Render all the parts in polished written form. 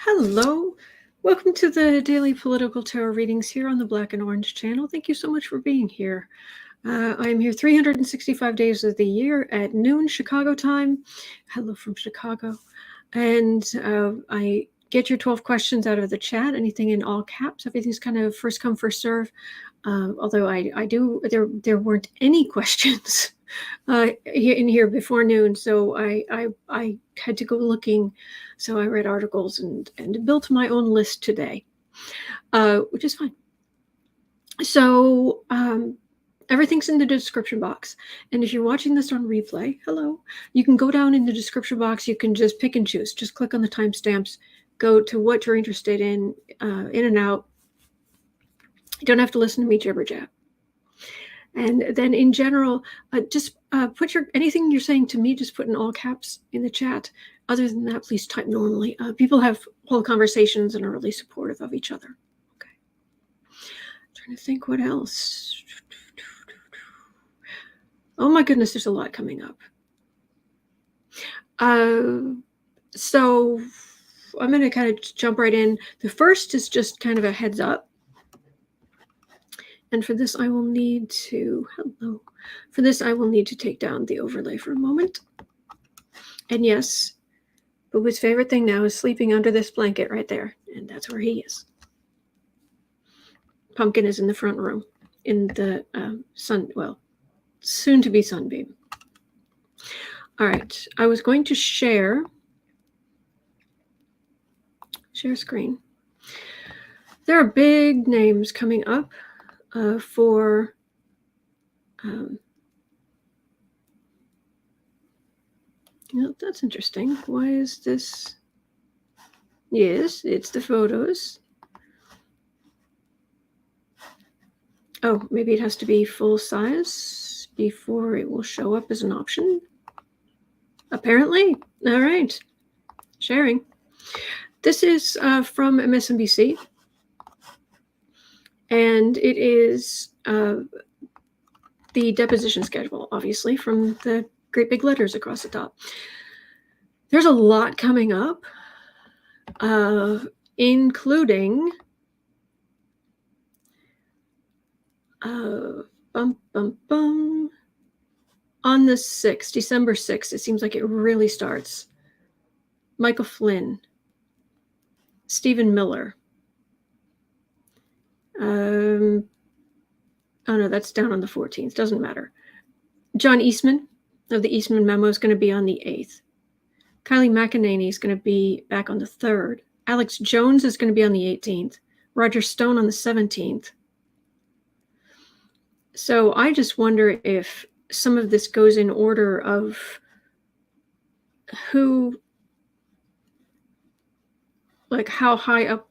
Hello, welcome to the daily political tarot readings here on the Black and Orange channel. Thank you so much for being here. I'm here 365 days of the year at noon Chicago time. Hello from Chicago. And I get your 12 questions out of the chat, anything in all caps. Everything's kind of first come, first serve. Although there weren't any questions in here before noon, so I had to go looking. So I read articles and built my own list today, which is fine. So everything's in the description box. And if you're watching this on replay, hello, you can go down in the description box. You can just pick and choose. Just click on the timestamps, go to what you're interested in and out. You don't have to listen to me jibber jab. And then in general, just put anything you're saying to me, just put in all caps in the chat. Other than that, please type normally. People have whole conversations and are really supportive of each other. Okay. Trying to think what else. Oh my goodness, there's a lot coming up. So I'm going to kind of jump right in. The first is just kind of a heads up. And for this, I will need to, take down the overlay for a moment. And yes, Boo-Boo's favorite thing now is sleeping under this blanket right there. And that's where he is. Pumpkin is in the front room in the soon to be sunbeam. All right, I was going to share screen. There are big names coming up. That's interesting. Why is this? Yes, it's the photos. Oh, maybe it has to be full size before it will show up as an option. Apparently. All right. Sharing. This is from MSNBC. And it is the deposition schedule, obviously, from the great big letters across the top. There's a lot coming up, including on the 6th, December 6th, it seems like it really starts. Michael Flynn, Stephen Miller. Oh no, that's down on the 14th. Doesn't matter. John Eastman of the Eastman Memo is going to be on the 8th. Kylie McEnany is going to be back on the 3rd. Alex Jones is going to be on the 18th. Roger Stone on the 17th. So I just wonder if some of this goes in order of who, like how high up,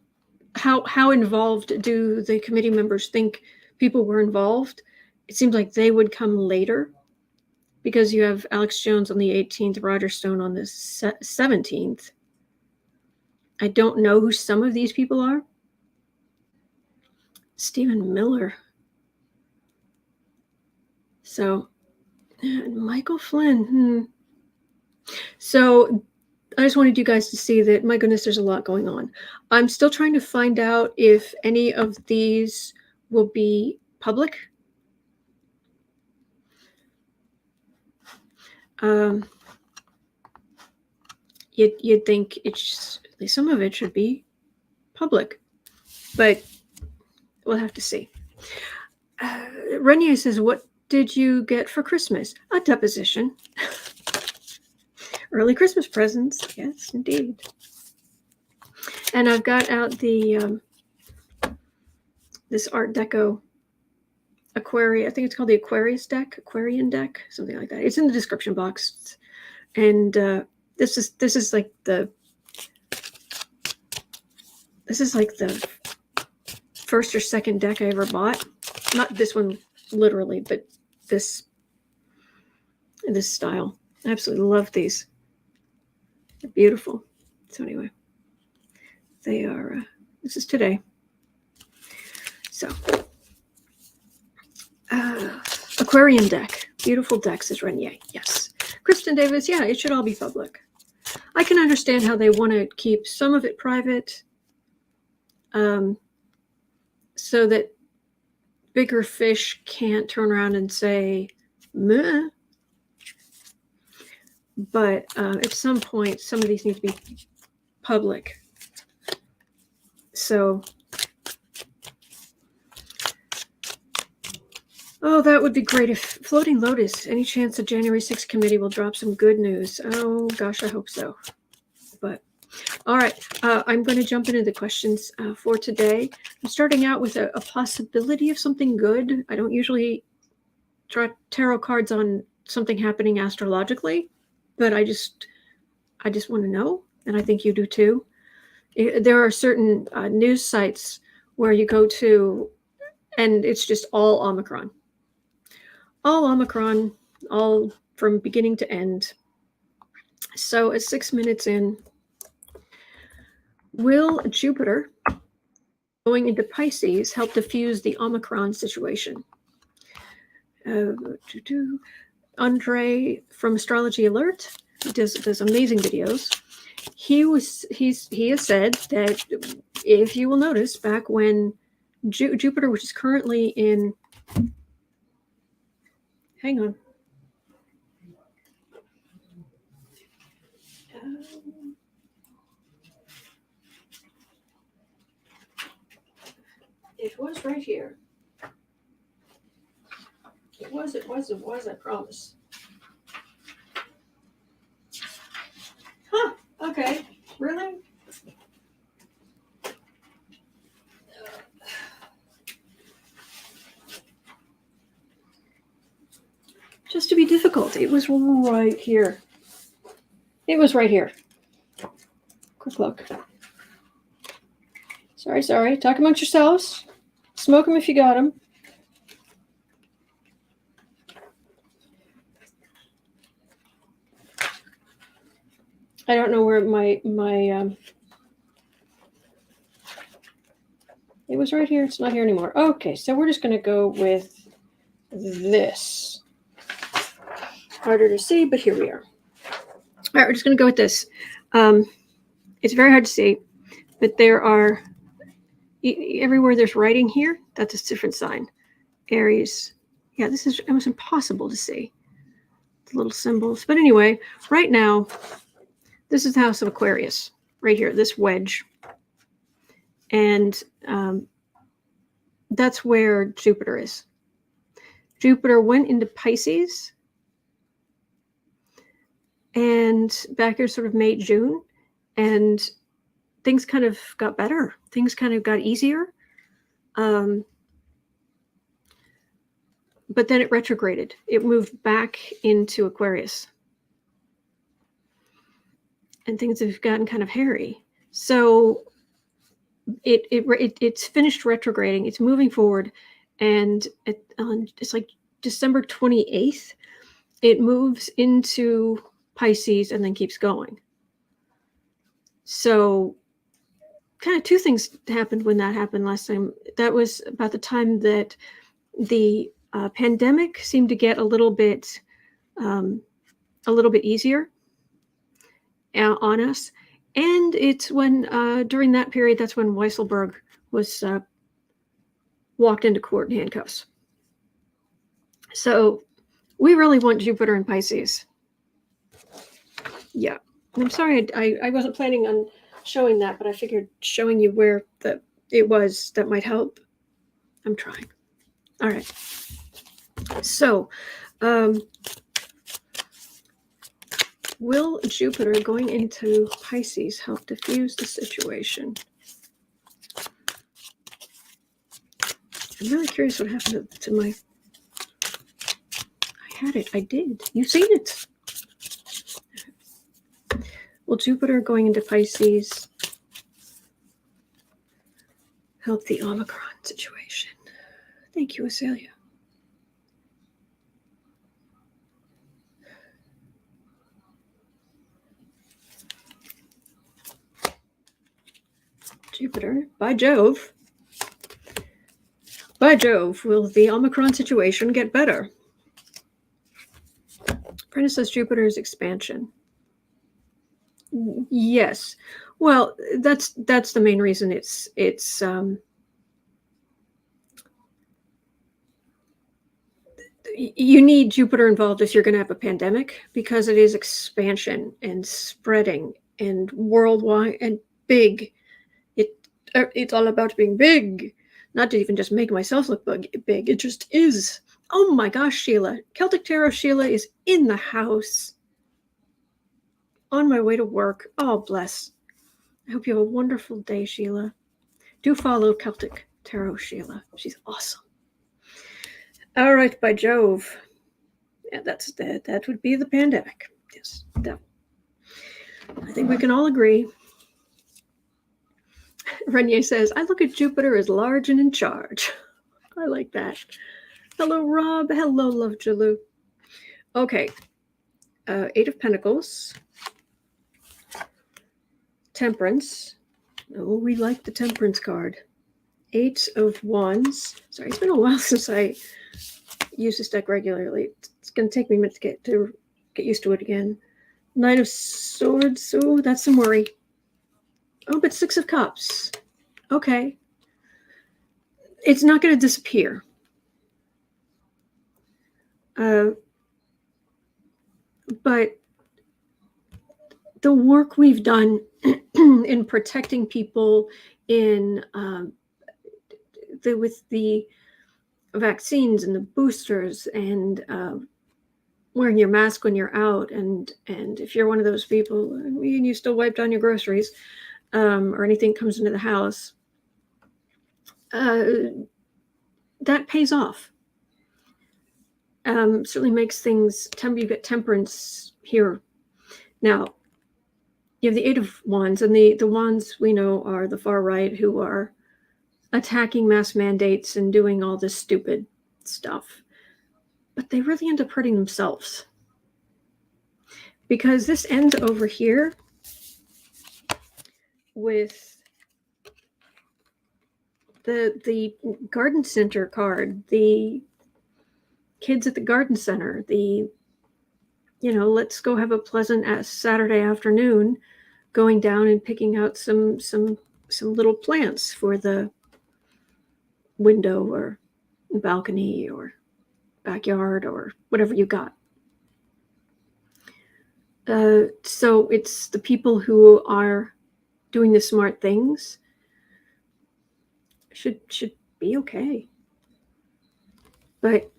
how involved do the committee members think people were involved? It seems like they would come later because you have Alex Jones on the 18th, Roger Stone on the 17th. I don't know who some of these people are. Stephen Miller. So, Michael Flynn. So, I just wanted you guys to see that, my goodness, there's a lot going on. I'm still trying to find out if any of these will be public. You'd think at least some of it should be public, but we'll have to see. Renier says, what did you get for Christmas? A deposition. Early Christmas presents. Yes, indeed. And I've got out the this Art Deco Aquarian. I think it's called the Aquarian deck, something like that. It's in the description box. And this is like the first or second deck I ever bought. Not this one literally, but this style. I absolutely love these. They're beautiful. So anyway, they are, this is today. So, Aquarian deck. Beautiful deck, says Renier. Yes. Kristen Davis, yeah, it should all be public. I can understand how they want to keep some of it private, so that bigger fish can't turn around and say, meh. But at some point, some of these need to be public. So, oh, that would be great if Floating Lotus, any chance the January 6th committee will drop some good news? Oh, gosh, I hope so. But, all right, I'm going to jump into the questions for today. I'm starting out with a possibility of something good. I don't usually draw tarot cards on something happening astrologically, but I just want to know, and I think you do too. There are certain news sites where you go to, and it's just all Omicron. All Omicron, all from beginning to end. So at 6 minutes in, will Jupiter going into Pisces help diffuse the Omicron situation? Andre from Astrology Alert does amazing videos. He has said that, if you will notice, back when Jupiter, which is currently in, hang on, it was right here. It was, I promise. Huh, okay, really? Just to be difficult, it was right here. It was right here. Quick look. Sorry. Talk amongst yourselves. Smoke them if you got them. I don't know where my it was right here. It's not here anymore. Okay, so we're just going to go with this. Harder to see, but here we are. All right, we're just going to go with this. It's very hard to see, but there are, everywhere there's writing here, that's a different sign. Aries. Yeah, this is almost impossible to see. The little symbols. But anyway, right now, this is the house of Aquarius, right here, this wedge. And that's where Jupiter is. Jupiter went into Pisces, and back here sort of May, June, and things kind of got better. Things kind of got easier. But then it retrograded. It moved back into Aquarius. And things have gotten kind of hairy. So it's finished retrograding. It's moving forward. And it's like December 28th. It moves into Pisces and then keeps going. So kind of two things happened when that happened last time. That was about the time that the pandemic seemed to get a little bit easier on us. And it's when, during that period, that's when Weisselberg was walked into court in handcuffs. So we really want Jupiter in Pisces. Yeah. I'm sorry, I wasn't planning on showing that, but I figured showing you where it was, that might help. I'm trying. All right. So, will Jupiter going into Pisces help diffuse the situation? I'm really curious what happened to my... I had it. I did. You've seen it. Will Jupiter going into Pisces help the Omicron situation? Thank you, Azalea. Jupiter, by Jove. By Jove, will the Omicron situation get better? Prentice says Jupiter's expansion. Yes. Well, that's the main reason it's you need Jupiter involved if you're going to have a pandemic, because it is expansion and spreading and worldwide and big. It's all about being big, not to even just make myself look big. It just is. Oh my gosh, Sheila. Celtic Tarot Sheila is in the house. On my way to work. Oh, bless. I hope you have a wonderful day, Sheila. Do follow Celtic Tarot Sheila. She's awesome. All right, by Jove. Yeah, that would be the pandemic. Yes, that. I think we can all agree. Renier says, I look at Jupiter as large and in charge. I like that. Hello, Rob. Hello, Love Jalou. Okay. 8 of Pentacles. Temperance. Oh, we like the Temperance card. 8 of Wands. Sorry, it's been a while since I used this deck regularly. It's going to take me a minute to get used to it again. 9 of Swords. Oh, that's some worry. Oh, but 6 of Cups. Okay. It's not going to disappear. But the work we've done in protecting people in with the vaccines and the boosters and wearing your mask when you're out, and if you're one of those people and you still wipe down your groceries or anything comes into the house, that pays off. Certainly makes things, you get temperance here. Now, you have the 8 of Wands, and the Wands we know are the far right, who are attacking mass mandates and doing all this stupid stuff. But they really end up hurting themselves. Because this ends over here with the garden center card, the kids at the garden center, let's go have a pleasant Saturday afternoon going down and picking out some little plants for the window or balcony or backyard or whatever you got. So it's the people who are doing the smart things should be okay. But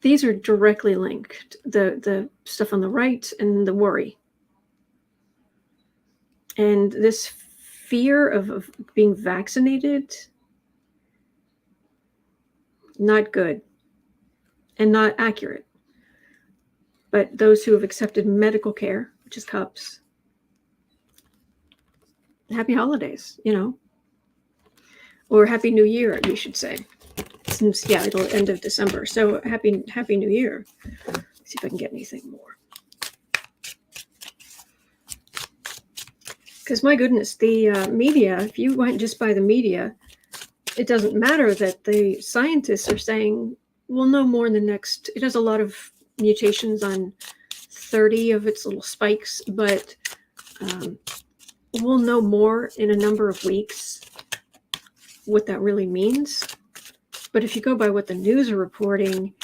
these are directly linked, the stuff on the right and the worry. And this fear of being vaccinated, not good and not accurate. But those who have accepted medical care, which is Cups, happy holidays, or Happy New Year, we should say. Since, it'll end of December. So happy New Year. Let's see if I can get anything more. Because my goodness, the media, if you went just by the media, it doesn't matter that the scientists are saying we'll know more in the next, it has a lot of mutations on 30 of its little spikes, but we'll know more in a number of weeks what that really means. But if you go by what the news are reporting,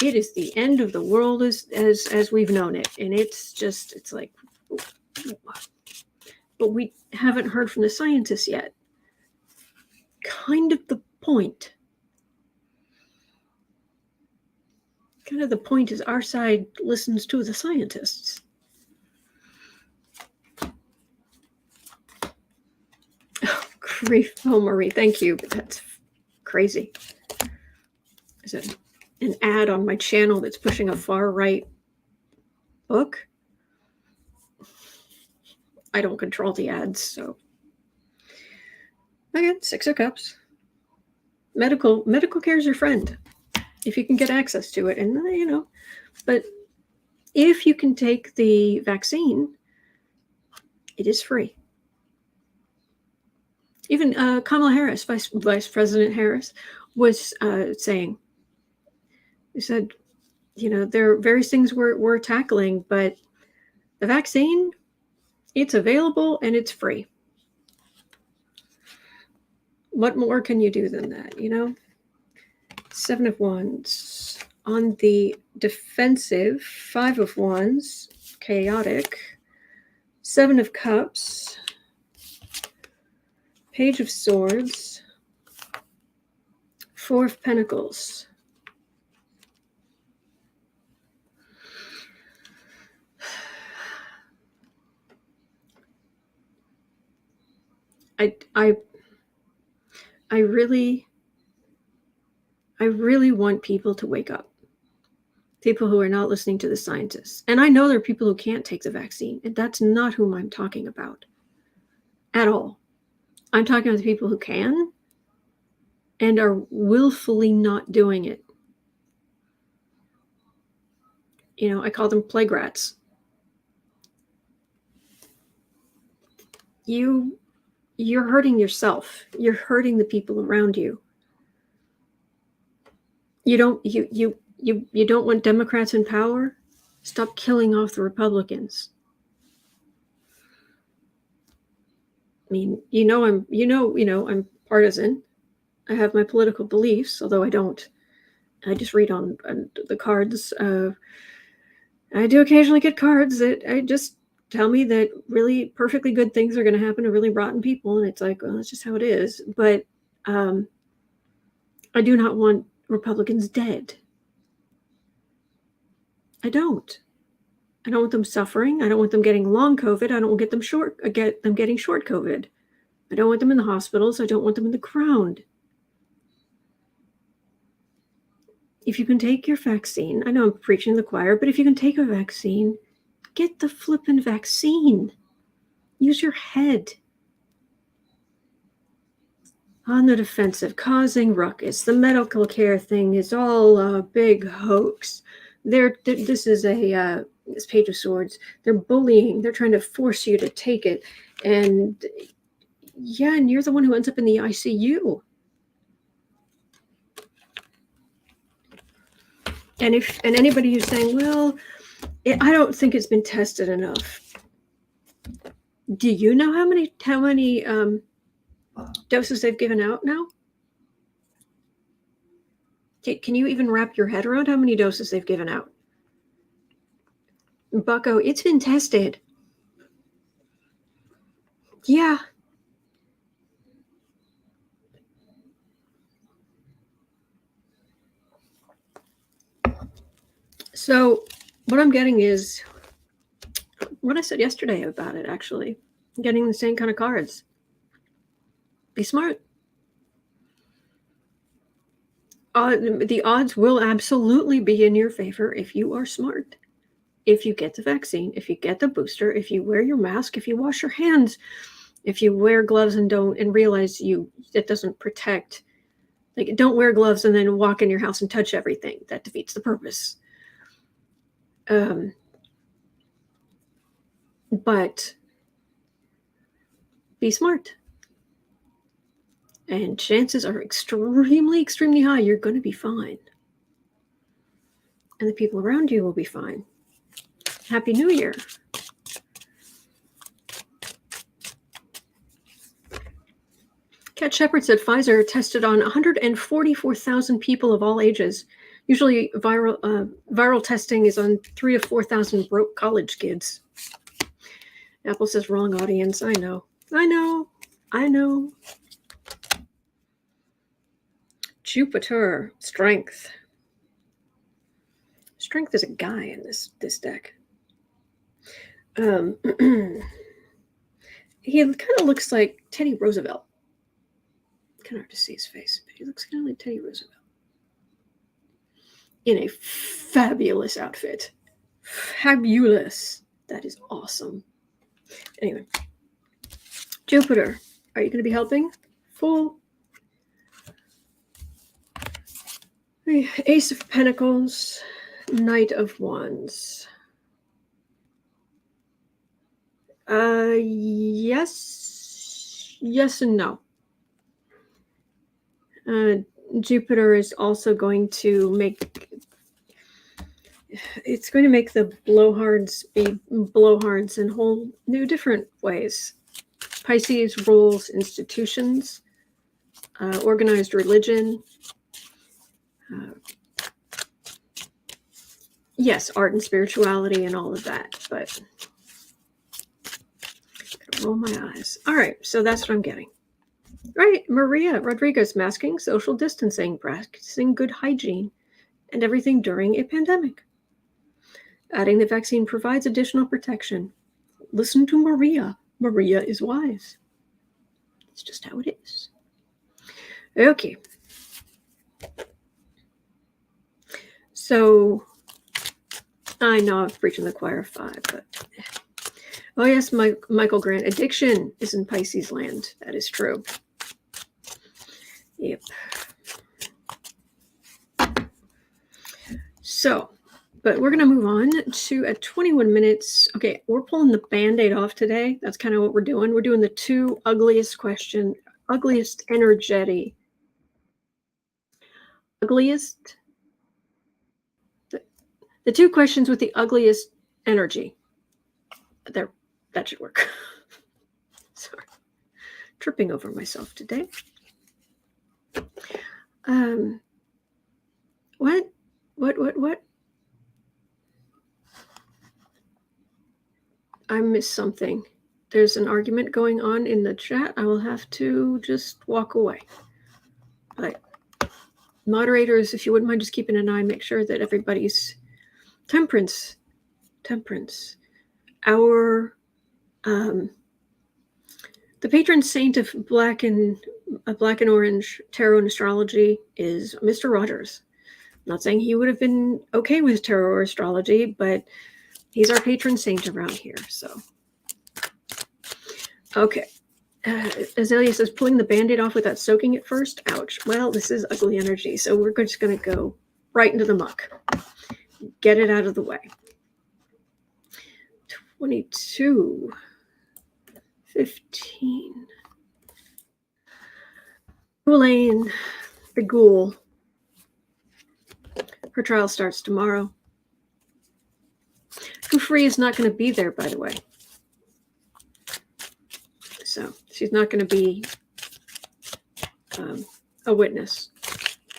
it is the end of the world as we've known it. And it's like, but we haven't heard from the scientists yet. Kind of the point. Kind of the point is our side listens to the scientists. Oh, grief. Oh, Marie, thank you. But that's crazy. Is it an ad on my channel that's pushing a far right book? I don't control the ads, so. Okay, 6 of Cups. Medical care is your friend if you can get access to it, and but if you can take the vaccine, it is free. Even Kamala Harris, Vice President Harris, was saying, he said, there are various things we're tackling, but the vaccine, It's available and it's free. What more can you do than that, you know? 7 of Wands. On the defensive, 5 of Wands, chaotic. 7 of Cups. Page of Swords. 4 of Pentacles. I really want people to wake up. People who are not listening to the scientists. And I know there are people who can't take the vaccine, and that's not whom I'm talking about at all. I'm talking about the people who can and are willfully not doing it. You know, I call them plague rats. You're hurting yourself. You're hurting the people around you. You don't want Democrats in power? Stop killing off the Republicans. I mean, I'm partisan. I have my political beliefs, although I don't. I just read on the cards. I do occasionally get cards that I just tell me that really perfectly good things are going to happen to really rotten people, and it's like, well, that's just how it is. But I do not want Republicans dead. I don't want them suffering. I don't want them getting long COVID. I don't want them getting short COVID. I don't want them in the hospitals. I don't want them in the ground. If you can take your vaccine, I know I'm preaching to the choir, but if you can take a vaccine, get the flippin' vaccine. Use your head. On the defensive, causing ruckus. The medical care thing is all a big hoax. This is this Page of Swords. They're bullying. They're trying to force you to take it. And yeah, and you're the one who ends up in the ICU. And anybody who's saying, well, I don't think it's been tested enough. Do you know how many doses they've given out now? Can you even wrap your head around how many doses they've given out? Bucko, it's been tested. Yeah. So what I'm getting is what I said yesterday about it, actually. I'm getting the same kind of cards. Be smart. The odds will absolutely be in your favor if you are smart. If you get the vaccine, if you get the booster, if you wear your mask, if you wash your hands, if you wear gloves and realize it doesn't protect. Like, don't wear gloves and then walk in your house and touch everything. That defeats the purpose. But be smart. And chances are extremely, extremely high you're going to be fine. And the people around you will be fine. Happy New Year. Kat Shepard said Pfizer tested on 144,000 people of all ages. Usually viral testing is on 3,000 to 4,000 broke college kids. Apple says wrong audience. I know. Jupiter, strength. Strength is a guy in this deck. He kind of looks like Teddy Roosevelt. Kind of hard to see his face, but he looks kind of like Teddy Roosevelt. In a fabulous outfit. Fabulous. That is awesome. Anyway. Jupiter, are you going to be helping? Full. Ace of Pentacles, Knight of Wands. Yes and no. Jupiter is also going to make it's going to make the blowhards be blowhards in whole new different ways. Pisces rules institutions, organized religion. Yes, art and spirituality and all of that, but roll my eyes. All right, so that's what I'm getting. Right, Maria Rodriguez, masking, social distancing, practicing good hygiene, and everything during a pandemic. Adding the vaccine provides additional protection. Listen to Maria. Maria is wise. It's just how it is. Okay. So, I know I'm preaching the choir of 5, but... Oh yes, Michael Grant. Addiction is in Pisces land. That is true. Yep. So, but we're going to move on to at 21 minutes. Okay, we're pulling the Band-Aid off today. That's kind of what we're doing. We're doing the 2 ugliest energy. Ugliest? The 2 questions with the ugliest energy. There, that should work. Sorry. Tripping over myself today. What? I missed something. There's an argument going on in the chat. I will have to just walk away. But moderators, if you wouldn't mind just keeping an eye, make sure that everybody's temperance. Our the patron saint of black and orange tarot and astrology is Mr. Rogers. I'm not saying he would have been okay with tarot or astrology, but he's our patron saint around here. So, okay. Azalea says pulling the Band-Aid off without soaking it first. Ouch. Well, this is ugly energy, so we're just going to go right into the muck. Get it out of the way. 22, 15. Ghoulaine, the ghoul. Her trial starts tomorrow. Kufri is not going to be there, by the way. So she's not going to be a witness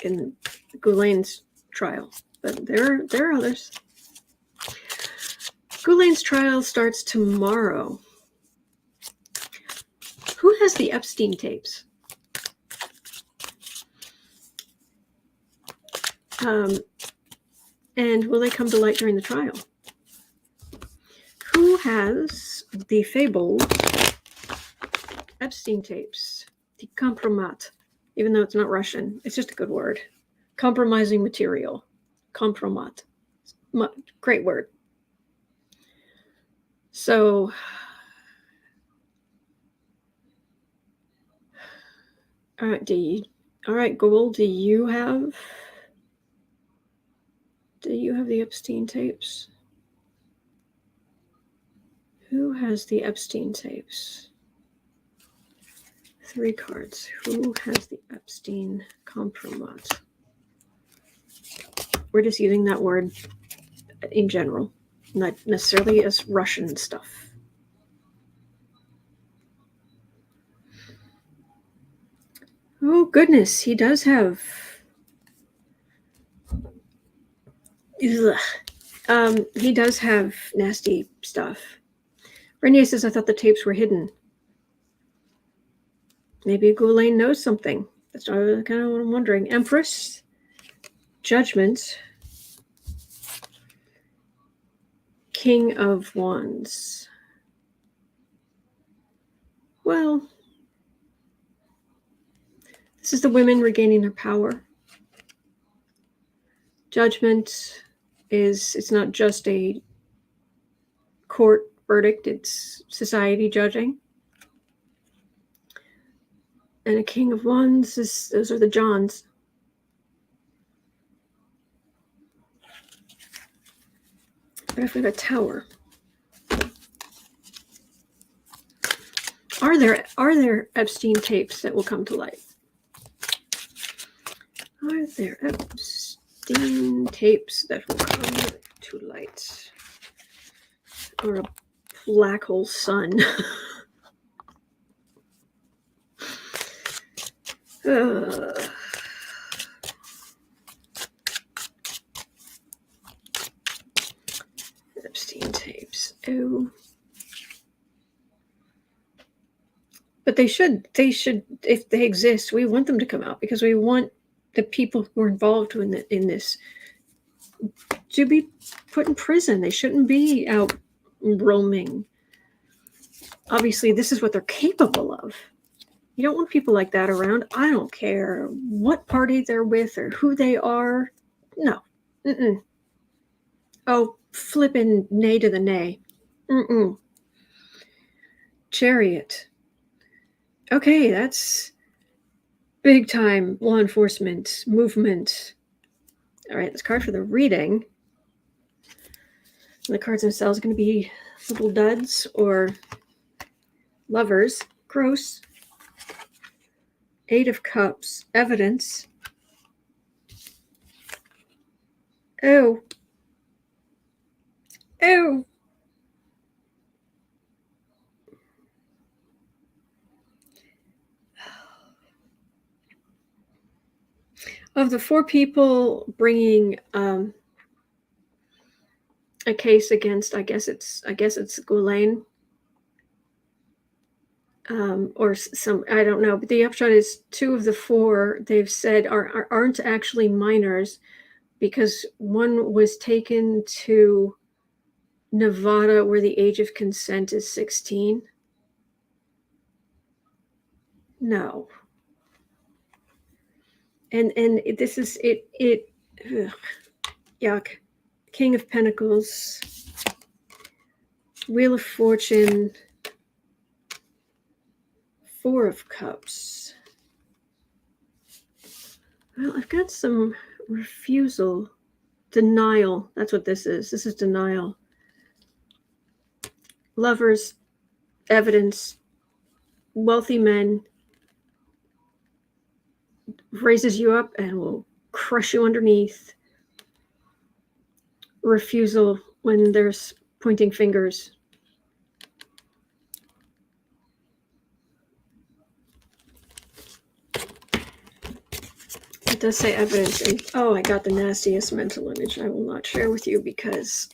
in Ghoulaine's trial. But there are others. Ghoulaine's trial starts tomorrow. Who has the Epstein tapes? And will they come to light during the trial? Who has the fabled Epstein tapes? The compromat, even though it's not Russian, it's just a good word. Compromising material. Compromat. Great word. So, all right, Ghoul, do you have the Epstein tapes? Who has the Epstein tapes? 3 cards. Who has the Epstein compromat? We're just using that word in general, not necessarily as Russian stuff. Oh, goodness, he does have... he does have nasty stuff. Renier says, I thought the tapes were hidden. Maybe Ghoulaine knows something. That's kind of what I'm wondering. Empress, Judgment, King of Wands. Well, this is the women regaining their power. Judgment is, it's not just a court verdict, it's society judging. And a King of Wands, those are the Johns. But I've got a Tower. Are there Epstein tapes that will come to light? Are there Epstein tapes that will come too light. Or a black hole sun. Epstein tapes. Oh. But they should, if they exist, we want them to come out because we want the people who are involved in this to be put in prison. They shouldn't be out roaming. Obviously, this is what they're capable of. You don't want people like that around. I don't care what party they're with or who they are. No. Mm-mm. Oh, flippin' nay to the nay. Mm-mm. Chariot. Okay, that's big time law enforcement movement. All right, this card for the reading. The cards themselves are going to be little duds or lovers. Gross. 8 of Cups. Evidence. Oh. Oh. Of the 4 people bringing a case against, I guess it's Ghoulaine, or some, I don't know, but the upshot is 2 of the 4 they've said aren't actually minors, because one was taken to Nevada where the age of consent is 16. No. And this is it ugh, yuck. King of Pentacles, Wheel of Fortune, 4 of Cups. Well, I've got some refusal, denial. That's what this is. This is denial. Lovers, evidence, wealthy men, raises you up and will crush you underneath. Refusal when there's pointing fingers. It does say evidence. And, oh, I got the nastiest mental image I will not share with you because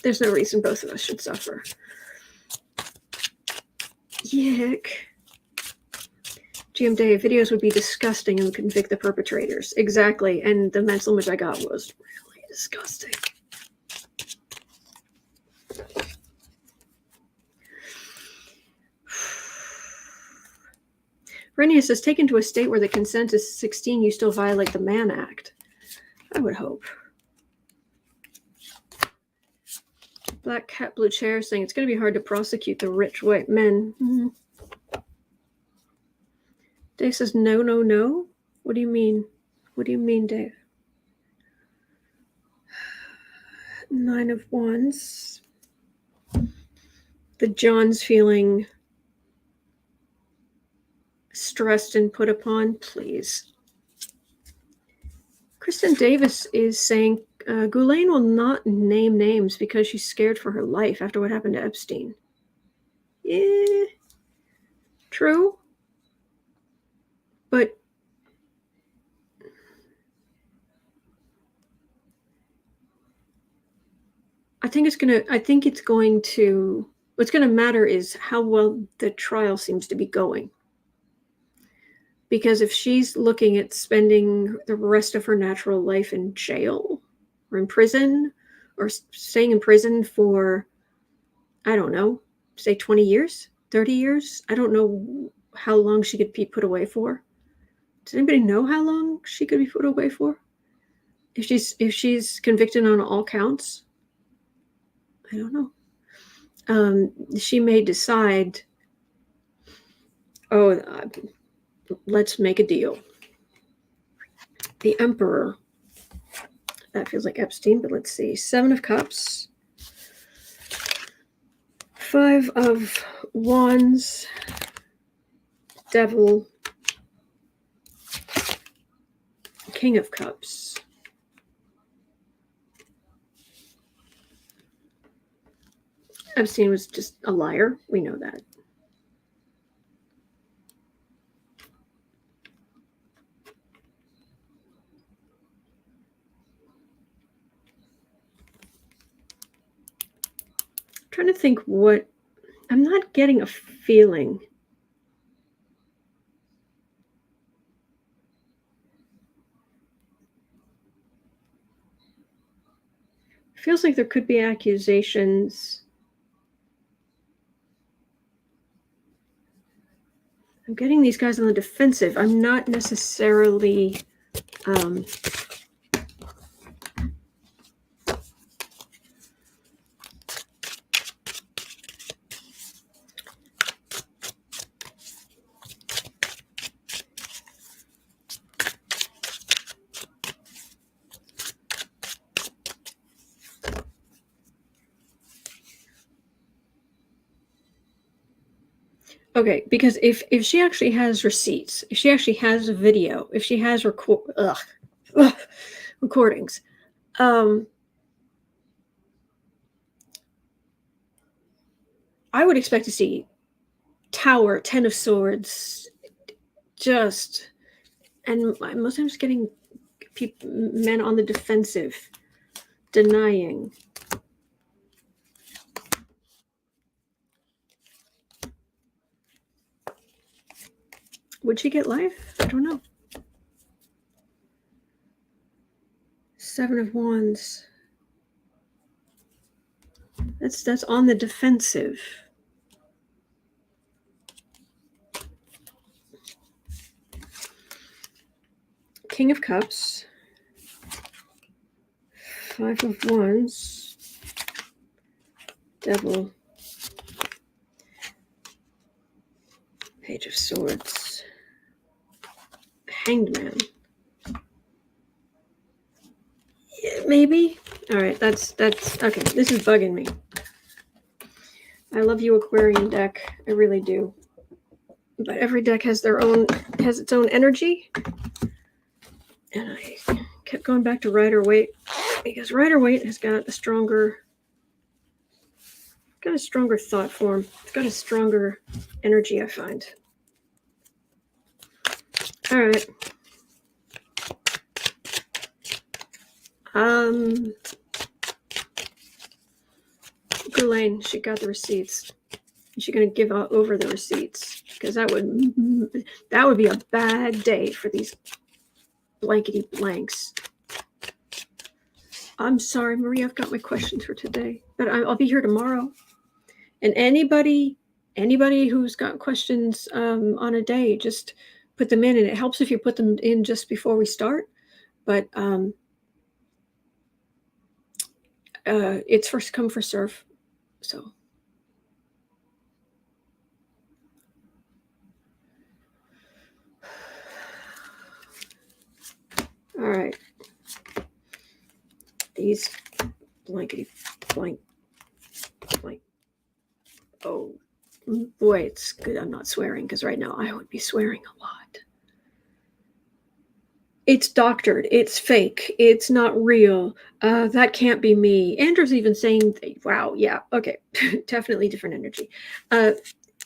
there's no reason both of us should suffer. Yuck. GM Day, videos would be disgusting and would convict the perpetrators. Exactly. And the mental image I got was really disgusting. Renia says, taken to a state where the consent is 16, you still violate the Mann Act. I would hope. Black Cat Blue Chair saying it's going to be hard to prosecute the rich white men. Mm-hmm. Dave says, no, no, no. What do you mean? What do you mean, Dave? 9 of Wands. The John's feeling stressed and put upon. Please. Kristen Davis is saying Ghoulaine will not name names because she's scared for her life after what happened to Epstein. Yeah. True. But I think what's going to matter is how well the trial seems to be going. Because if she's looking at spending the rest of her natural life in jail or in prison or staying in prison for, I don't know, say 20 years, 30 years. I don't know how long she could be put away for. Does anybody know how long she could be put away for? If she's convicted on all counts? I don't know. She may decide, let's make a deal. The Emperor. That feels like Epstein, but let's see. 7 of Cups. 5 of Wands. Devil. King of Cups. Epstein was just a liar. We know that. I'm trying to think what... I'm not getting a feeling. Feels like there could be accusations. I'm getting these guys on the defensive. I'm not necessarily... okay, because if she actually has receipts, if she actually has a video, if she has recordings, I would expect to see Tower, 10 of Swords, just, and most times getting men on the defensive, denying. Would she get life? I don't know. 7 of Wands. That's on the defensive. King of Cups. 5 of Wands. Devil. Page of Swords. Hanged Man. Yeah, maybe. All right, that's okay. This is bugging me. I love you, Aquarian deck. I really do. But every deck has its own energy. And I kept going back to Rider-Waite because Rider-Waite has got a stronger thought form. It's got a stronger energy, I find. All right. Ghoulaine, she got the receipts. She's gonna give over the receipts because that would be a bad day for these blankety blanks. I'm sorry, Marie. I've got my questions for today, but I'll be here tomorrow. And anybody who's got questions on a day, just put them in, and it helps if you put them in just before we start. But it's first come, first serve. So. All right. These blankety blank. Oh boy, it's good I'm not swearing, because right now I would be swearing a lot. It's doctored. It's fake. It's not real. That can't be me. Andrew's even saying, wow, yeah, okay, definitely different energy.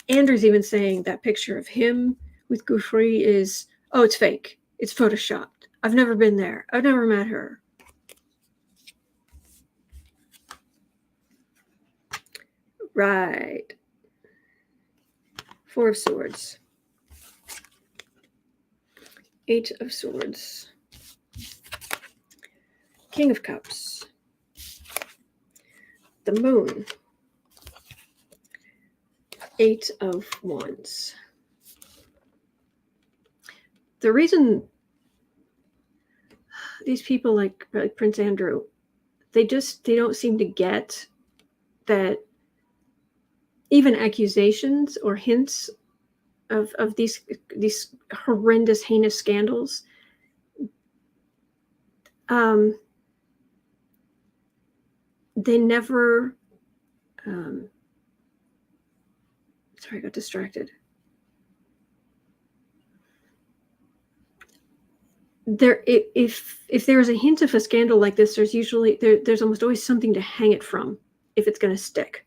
Andrew's even saying that picture of him with Gouffry is, oh, it's fake. It's photoshopped. I've never been there. I've never met her. Right. 4 of Swords. 8 of Swords. King of Cups. The Moon. 8 of Wands. The reason these people like Prince Andrew, they don't seem to get that even accusations or hints of these horrendous, heinous scandals, they never, sorry, I got distracted. If there's a hint of a scandal like this, there's almost always something to hang it from if it's going to stick.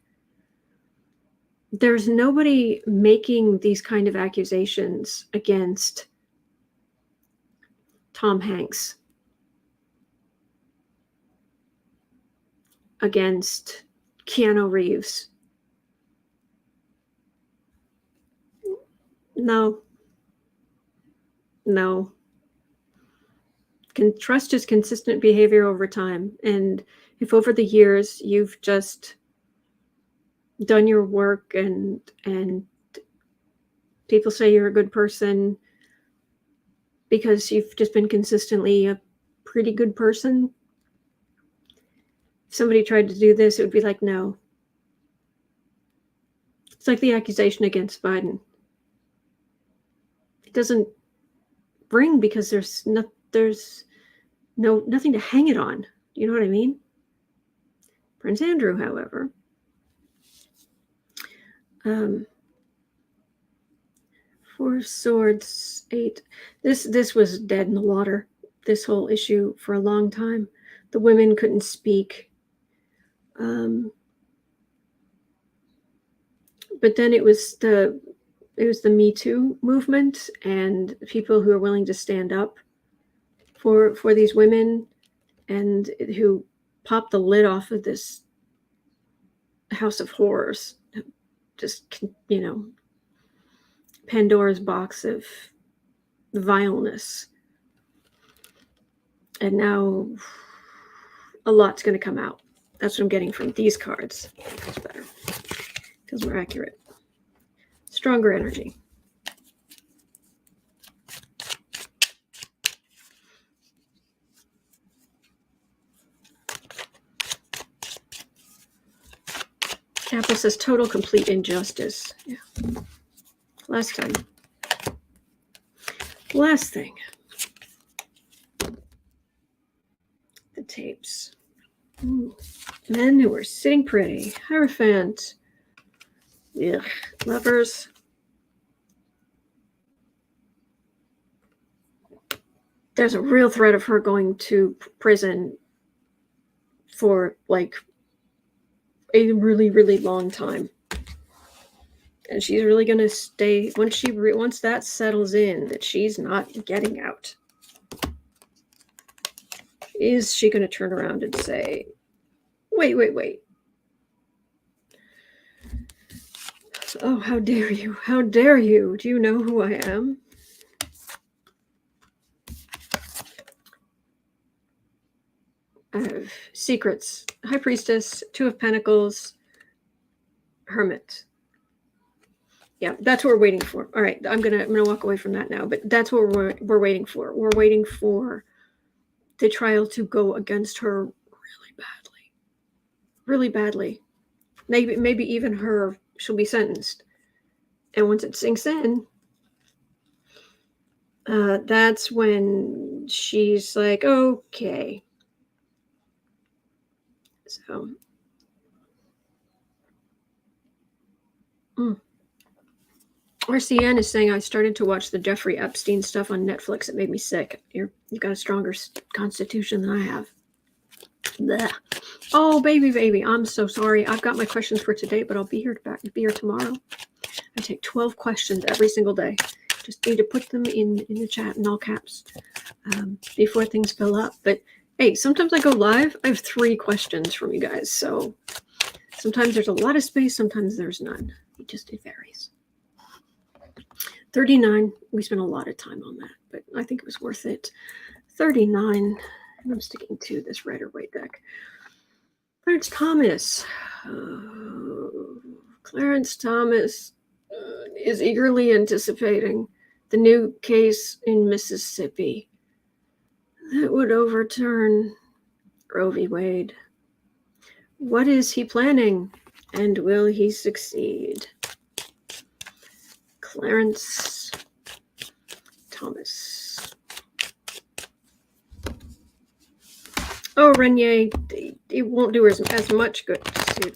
there's nobody making these kind of accusations against Tom Hanks, against Keanu Reeves. No. Trust is consistent behavior over time. And if over the years you've just done your work and people say you're a good person because you've just been consistently a pretty good person, if somebody tried to do this, it would be like, no. It's like the accusation against Biden. It doesn't ring because there's nothing to hang it on. You know what I mean? Prince Andrew, however, Four Swords, 8. This was dead in the water, this whole issue, for a long time. The women couldn't speak. But then it was the Me Too movement and people who are willing to stand up for these women and who popped the lid off of this house of horrors. Just, you know, Pandora's box of vileness. And now a lot's going to come out. That's what I'm getting from these cards. That's better. Feels more accurate. Stronger energy. Apple says total complete injustice. Yeah. Last time. Last thing. The tapes. Ooh. Men who were sitting pretty. Hierophant. Ugh. Lovers. There's a real threat of her going to prison for like a really, really long time. And she's really going to stay, once that settles in, that she's not getting out. Is she going to turn around and say, wait. Oh, how dare you? How dare you? Do you know who I am? I have Secrets, High Priestess, Two of Pentacles, Hermit. Yeah, that's what we're waiting for. All right, I'm gonna walk away from that now. But that's what we're waiting for. We're waiting for the trial to go against her really badly. Maybe even she'll be sentenced. And once it sinks in, that's when she's like, okay. So, RCN is saying, I started to watch the Jeffrey Epstein stuff on Netflix. It made me sick. You've got a stronger constitution than I have. Blech. Oh, baby. I'm so sorry. I've got my questions for today, but I'll be here tomorrow. I take 12 questions every single day. Just need to put them in the chat in all caps before things fill up. But hey, sometimes I go live. I have 3 questions from you guys. So sometimes there's a lot of space. Sometimes there's none. It varies. 39. We spent a lot of time on that, but I think it was worth it. 39. And I'm sticking to this Rider-Waite deck. Clarence Thomas. Clarence Thomas is eagerly anticipating the new case in Mississippi that would overturn Roe v. Wade. What is he planning, and will he succeed? Clarence Thomas. Oh, Renier, it won't do her as much good to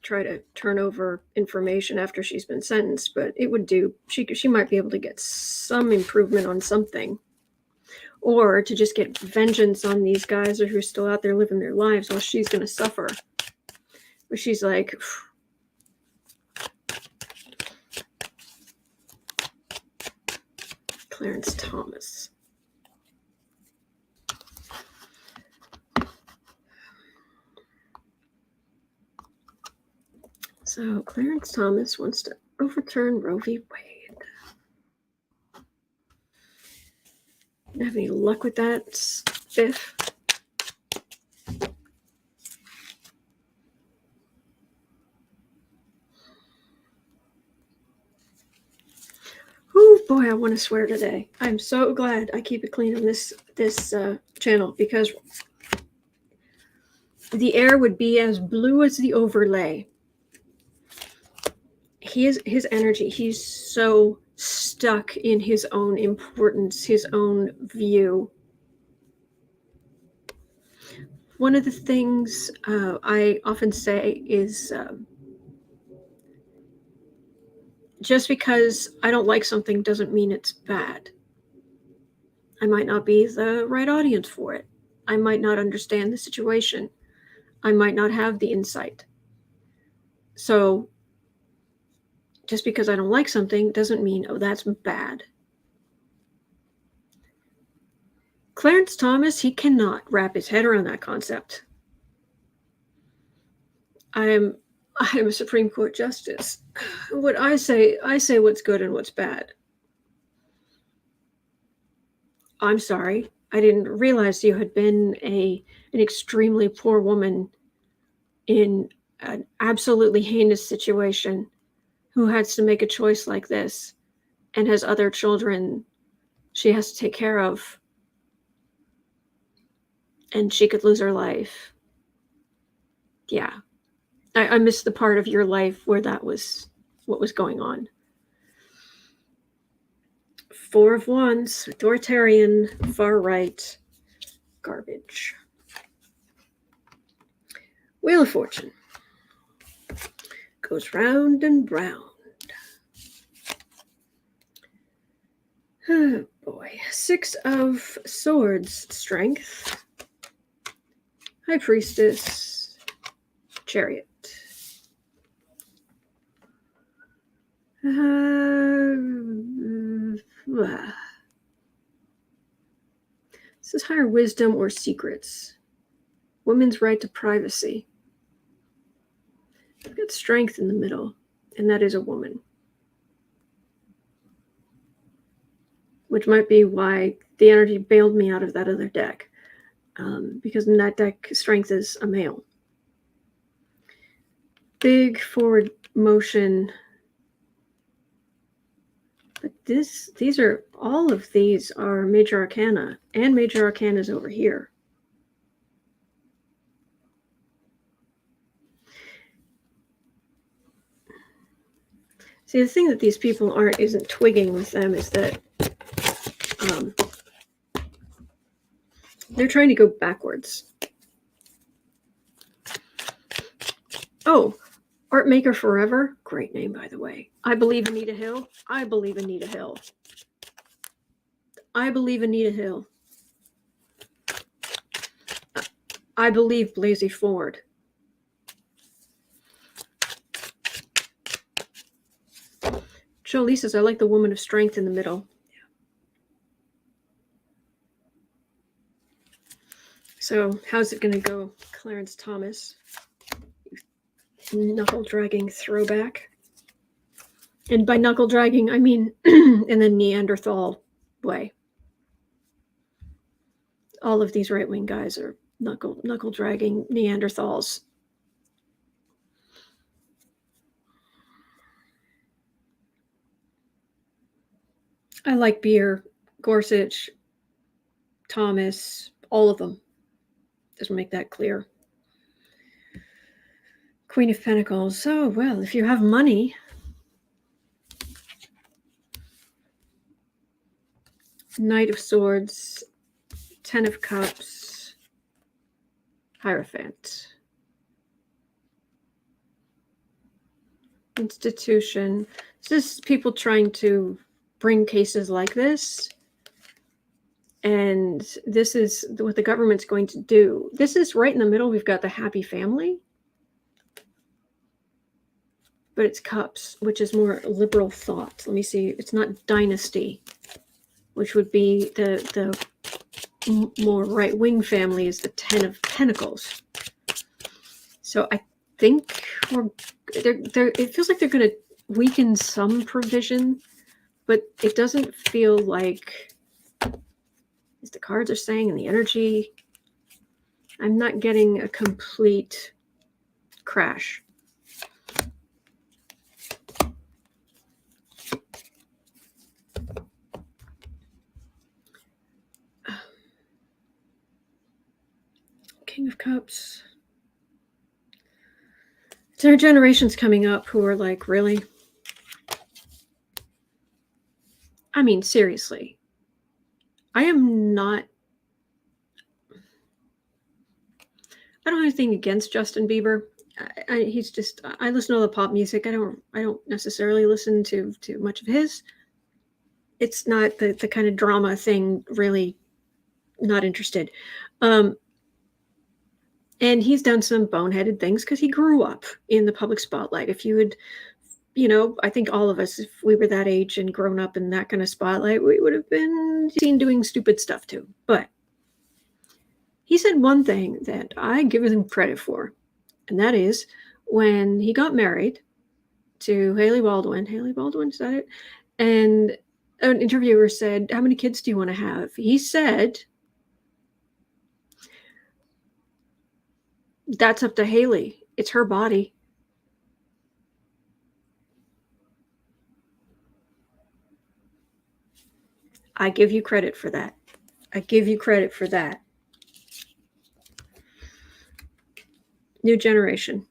try to turn over information after she's been sentenced, but it would do. She might be able to get some improvement on something, or to just get vengeance on these guys who are still out there living their lives while she's going to suffer. But she's like, Clarence Thomas. So Clarence Thomas wants to overturn Roe v. Wade. You have any luck with that, Schiff? Oh boy, I want to swear today. I'm so glad I keep it clean on this channel, because the air would be as blue as the overlay. His energy, he's so stuck in his own importance, his own view. One of the things I often say is, just because I don't like something doesn't mean it's bad. I might not be the right audience for it. I might not understand the situation. I might not have the insight. So just because I don't like something doesn't mean, oh, that's bad. Clarence Thomas, he cannot wrap his head around that concept. I am a Supreme Court justice. What I say what's good and what's bad. I'm sorry. I didn't realize you had been an extremely poor woman in an absolutely heinous situation who has to make a choice like this and has other children she has to take care of, and she could lose her life. Yeah. I missed the part of your life where that was what was going on. Four of Wands, authoritarian, far right, garbage. Wheel of Fortune goes round and round. Oh boy. Six of Swords, strength. High Priestess, Chariot. This is higher wisdom or secrets. Women's right to privacy. I've got strength in the middle, and that is a woman. Which might be why the energy bailed me out of that other deck. Because in that deck, strength is a male. Big forward motion. But all of these are major arcana, and major arcana is over here. See, the thing that these people isn't twigging with them is that they're trying to go backwards. Oh, Art Maker Forever. Great name, by the way. I believe Anita Hill. I believe Anita Hill. I believe Anita Hill. I believe Blasey Ford. Jolie says, I like the woman of strength in the middle. Yeah. So how's it going to go, Clarence Thomas? Knuckle dragging throwback. And by knuckle dragging, I mean in the Neanderthal way. All of these right-wing guys are knuckle dragging Neanderthals. I like Beer, Gorsuch, Thomas, all of them. Just make that clear. Queen of Pentacles. Oh, well, if you have money. Knight of Swords, Ten of Cups, Hierophant. Institution. This is people trying to bring cases like this. And this is what the government's going to do. This is right in the middle. We've got the happy family. But it's Cups, which is more liberal thought. Let me see. It's not dynasty. which would be the more right-wing family, is the Ten of Pentacles. So I think it feels like they're going to weaken some provision, but it doesn't feel like, as the cards are saying, and the energy, I'm not getting a complete crash. King of Cups. There are generations coming up who are like, really? I mean, seriously. I don't have anything against Justin Bieber. He's just, I listen to the pop music. I don't necessarily listen to much of his. It's not the kind of drama thing, really not interested. And he's done some boneheaded things because he grew up in the public spotlight. If you would, I think all of us, if we were that age and grown up in that kind of spotlight, we would have been seen doing stupid stuff too. But he said one thing that I give him credit for, and that is when he got married to Haley Baldwin, is that it? And an interviewer said, "How many kids do you want to have?" He said, "That's up to Haley. It's her body." I give you credit for that. New generation.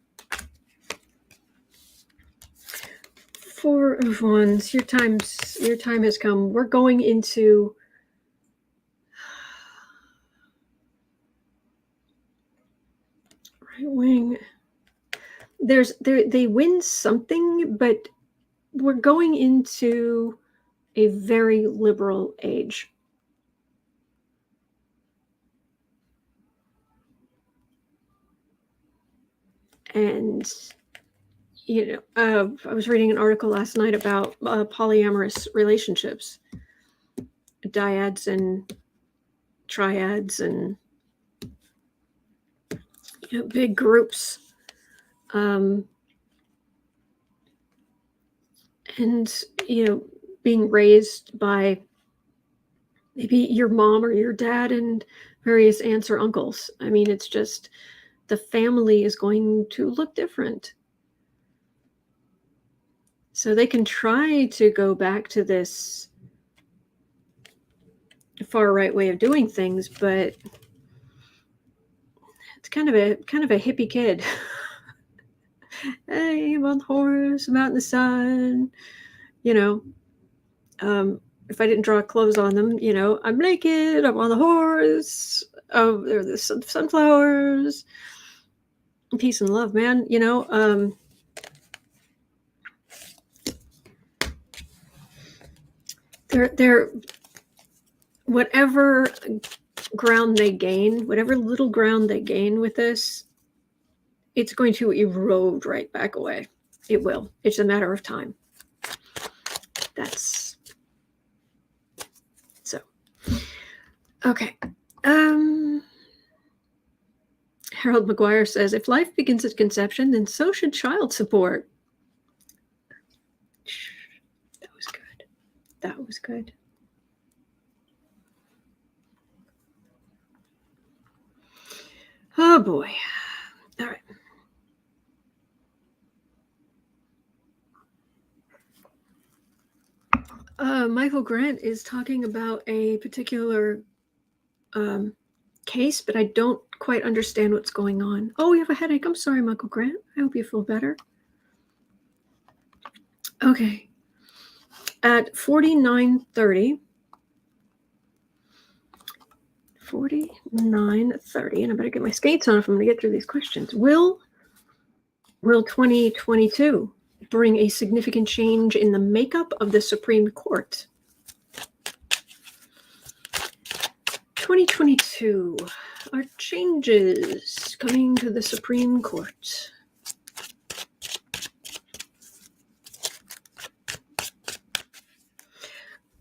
Four of Wands. Your time has come. We're going into right wing. They win something, but we're going into a very liberal age. And I was reading an article last night about polyamorous relationships, dyads and triads, and big groups, and being raised by maybe your mom or your dad and various aunts or uncles. I mean, it's just the family is going to look different. So they can try to go back to this far right way of doing things, but it's kind of a hippie kid. Hey, I'm on the horse, I'm out in the sun. If I didn't draw clothes on them, I'm naked, I'm on the horse. Oh, there are the sunflowers. Peace and love, man. They're whatever ground they gain, whatever little ground they gain with this, it's going to erode right back away. It will. It's a matter of time. That's so. Okay. Harold McGuire says, if life begins at conception, then so should child support. That was good. Oh boy. All right. Michael Grant is talking about a particular case, but I don't quite understand what's going on. Oh, you have a headache. I'm sorry, Michael Grant. I hope you feel better. Okay. At 49:30, and I better get my skates on if I'm going to get through these questions. Will 2022 bring a significant change in the makeup of the Supreme Court? 2022, are changes coming to the Supreme Court?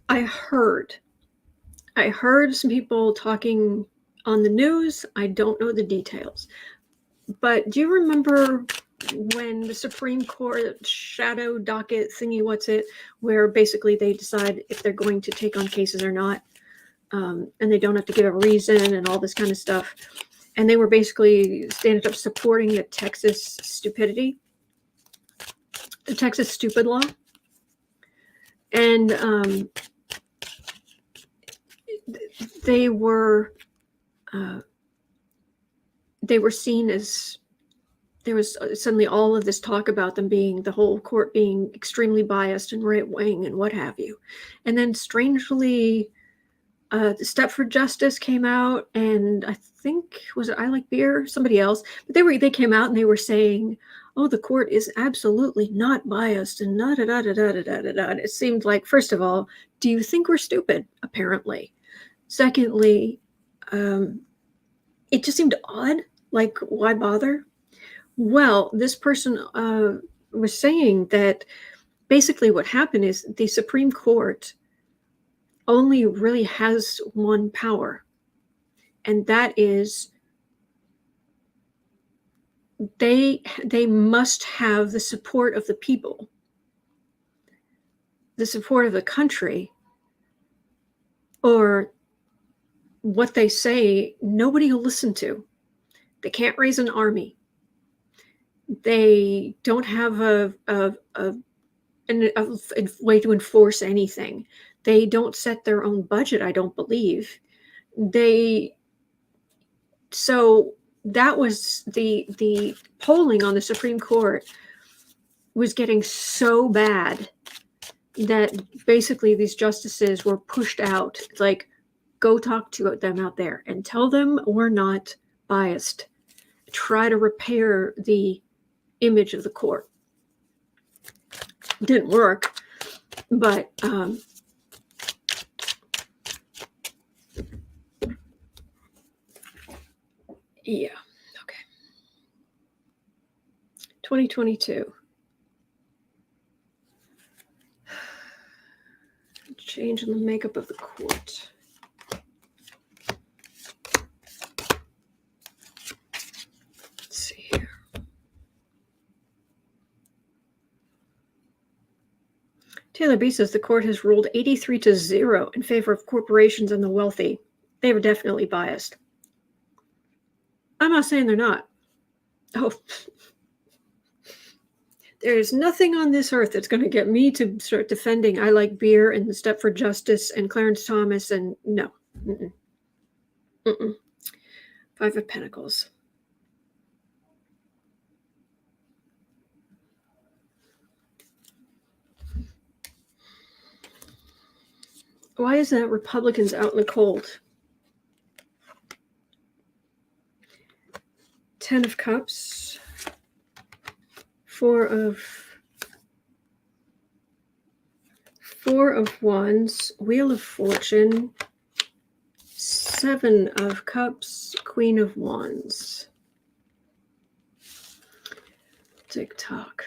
I heard I heard some people talking on the news. I don't know the details. But do you remember when the Supreme Court shadow docket thingy, where basically they decide if they're going to take on cases or not, and they don't have to give a reason and all this kind of stuff. And they were basically standing up supporting the Texas stupidity, the Texas stupid law. And they were seen as, there was suddenly all of this talk about them being, the whole court being extremely biased and right wing and what have you. And then strangely, the Step for Justice came out, and I think, was it I Like Beer? Somebody else. But they came out and they were saying, oh, the court is absolutely not biased and da da da da da da da da. It seemed like, first of all, do you think we're stupid? Apparently. Secondly, it just seemed odd. Like, why bother? Well, this person was saying that basically what happened is the Supreme Court only really has one power, and that is they must have the support of the people, the support of the country, or what they say nobody will listen to. They can't raise an army. They don't have a way to enforce anything. They don't set their own budget, I don't believe. So that was the polling on the Supreme Court was getting so bad that basically these justices were pushed out. Like, go talk to them out there and tell them we're not biased. Try to repair the image of the court. Didn't work, but yeah, okay. 2022. Change in the makeup of the court. Let's see here. Taylor B says the court has ruled 83-0 in favor of corporations and the wealthy. They were definitely biased. I'm not saying they're not. Oh, there's nothing on this earth that's going to get me to start defending I Like Beer and the Step for Justice and Clarence Thomas, and no. Mm-mm. Mm-mm. Five of Pentacles. Why is that Republicans out in the cold? 10 of Cups. Four of Wands. Wheel of Fortune. 7 of Cups. Queen of Wands. TikTok.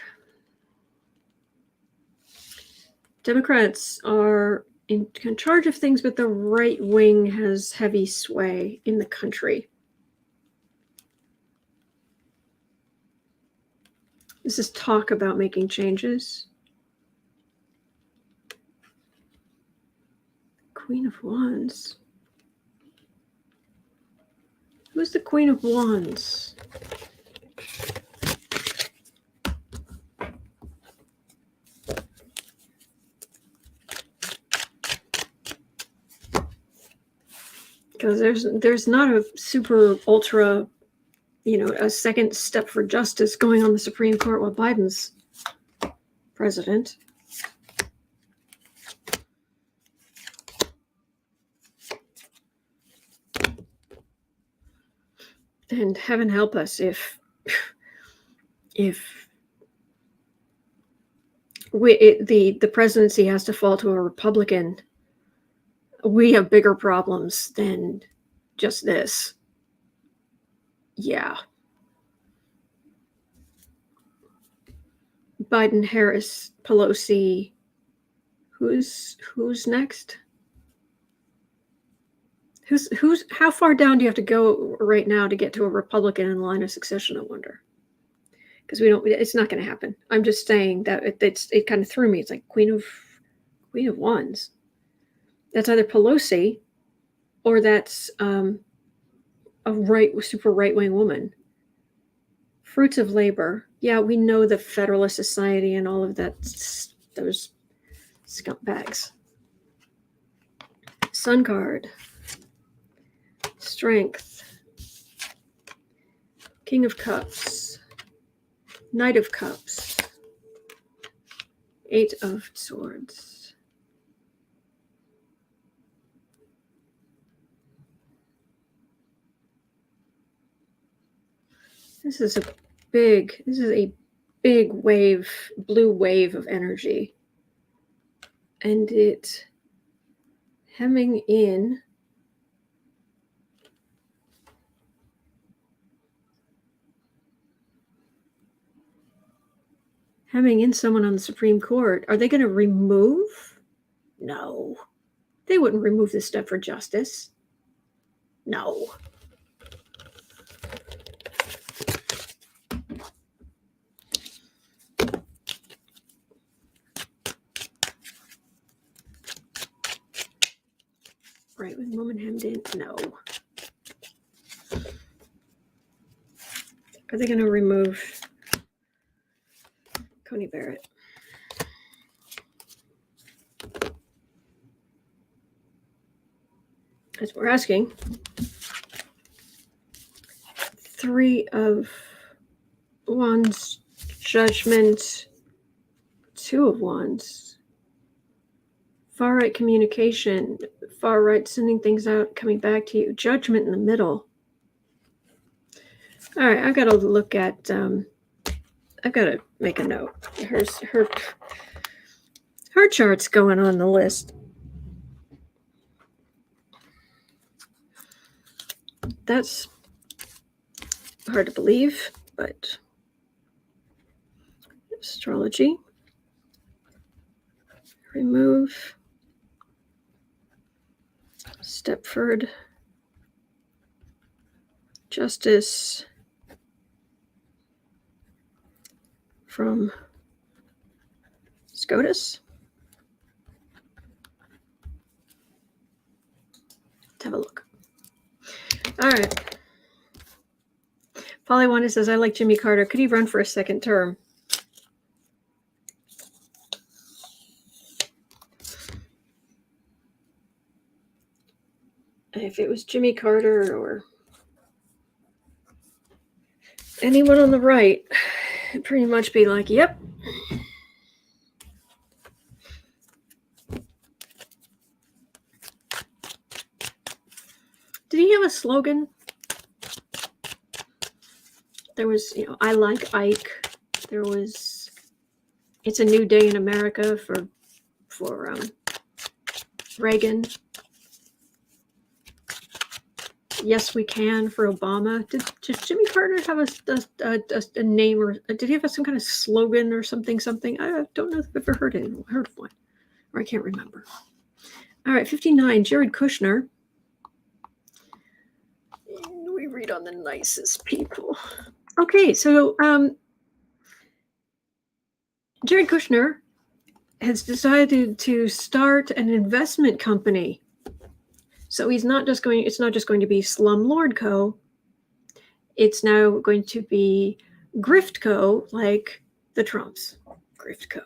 Democrats are in charge of things, but the right wing has heavy sway in the country. This is talk about making changes. Queen of Wands. Who's the Queen of Wands? Because there's not a super ultra, a second step for justice going on the Supreme Court while Biden's president. And heaven help us if the presidency has to fall to a Republican. We have bigger problems than just this. Yeah. Biden, Harris, Pelosi. Who's next? How far down do you have to go right now to get to a Republican in the line of succession, I wonder? Because it's not going to happen. I'm just saying that it kind of threw me. It's like Queen of Wands. That's either Pelosi or that's a super right-wing woman. Fruits of labor. Yeah, we know the Federalist Society and all of that, those scumbags. Sun card. Strength. King of Cups. Knight of Cups. Eight of Swords. This is a big wave, blue wave of energy. And it hemming in someone on the Supreme Court. Are they going to remove? No. They wouldn't remove this stuff for justice. No. Right when woman hemmed in? No. Are they going to remove Coney Barrett? As we're asking. Three of Wands, Judgment, Two of Wands, far right communication, far right sending things out, coming back to you, Judgment in the middle. All right, I've got to look at, I've got to make a note. Her chart's going on the list. That's hard to believe, but astrology. Remove Stepford. Justice from SCOTUS. Let's have a look. All right. Polly says, I like Jimmy Carter. Could he run for a second term? If it was Jimmy Carter or anyone on the right, it'd pretty much be like, yep. Did he have a slogan? There was, I like Ike. There was, it's a new day in America for Reagan. Yes, we can for Obama. Did Jimmy Carter have a name, or did he have some kind of slogan or something? I don't know if I've ever heard of one, or I can't remember. All right, 59, Jared Kushner. We read on the nicest people. Okay, so Jared Kushner has decided to start an investment company. So it's not just going to be Slumlord Co. It's now going to be Grift Co, like the Trumps. Grift Co.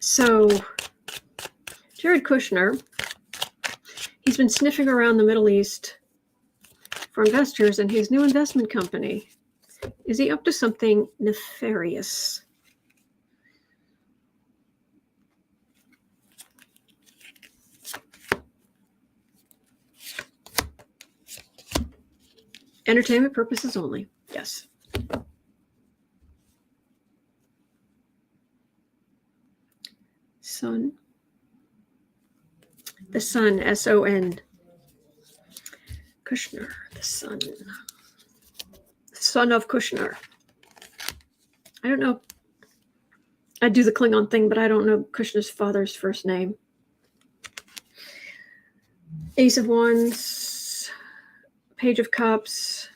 So Jared Kushner, he's been sniffing around the Middle East for investors in his new investment company. Is he up to something nefarious? Entertainment purposes only. Yes. Sun. The Sun, S-O-N. Kushner, the Sun. son of Kushner. I don't know. I do the Klingon thing, but I don't know Kushner's father's first name. Ace of Wands, Page of Cups,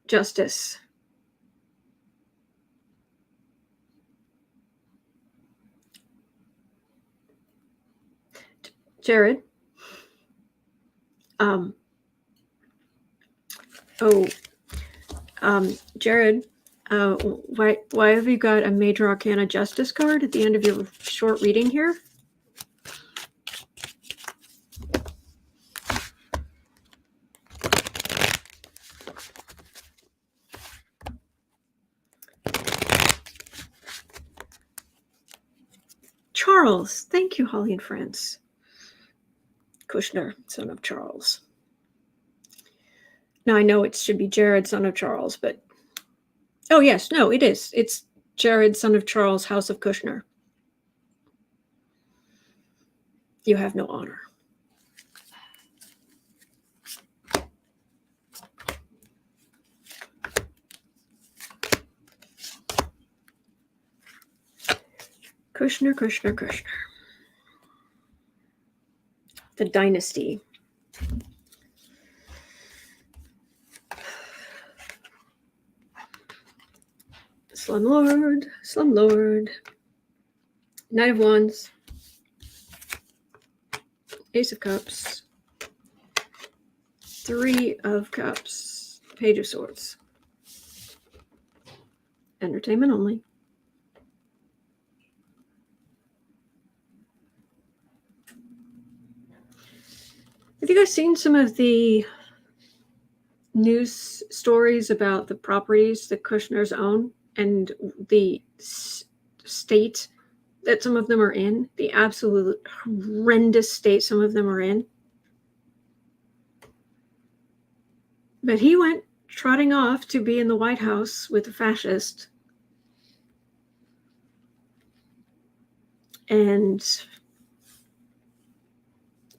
Justice. Jared. Jared, why have you got a Major Arcana Justice card at the end of your short reading here? Charles. Thank you, Holly and Friends. Kushner, son of Charles. Now, I know it should be Jared, son of Charles, but... Oh, yes. No, it is. It's Jared, son of Charles, House of Kushner. You have no honor. Kushner, Kushner, Kushner. The dynasty. Slumlord, Slumlord. Knight of Wands. Ace of Cups. Three of Cups. Page of Swords. Entertainment only. Have you guys seen some of the news stories about the properties that Kushners own and the state that some of them are in? The absolute horrendous state some of them are in. But he went trotting off to be in the White House with a fascist. And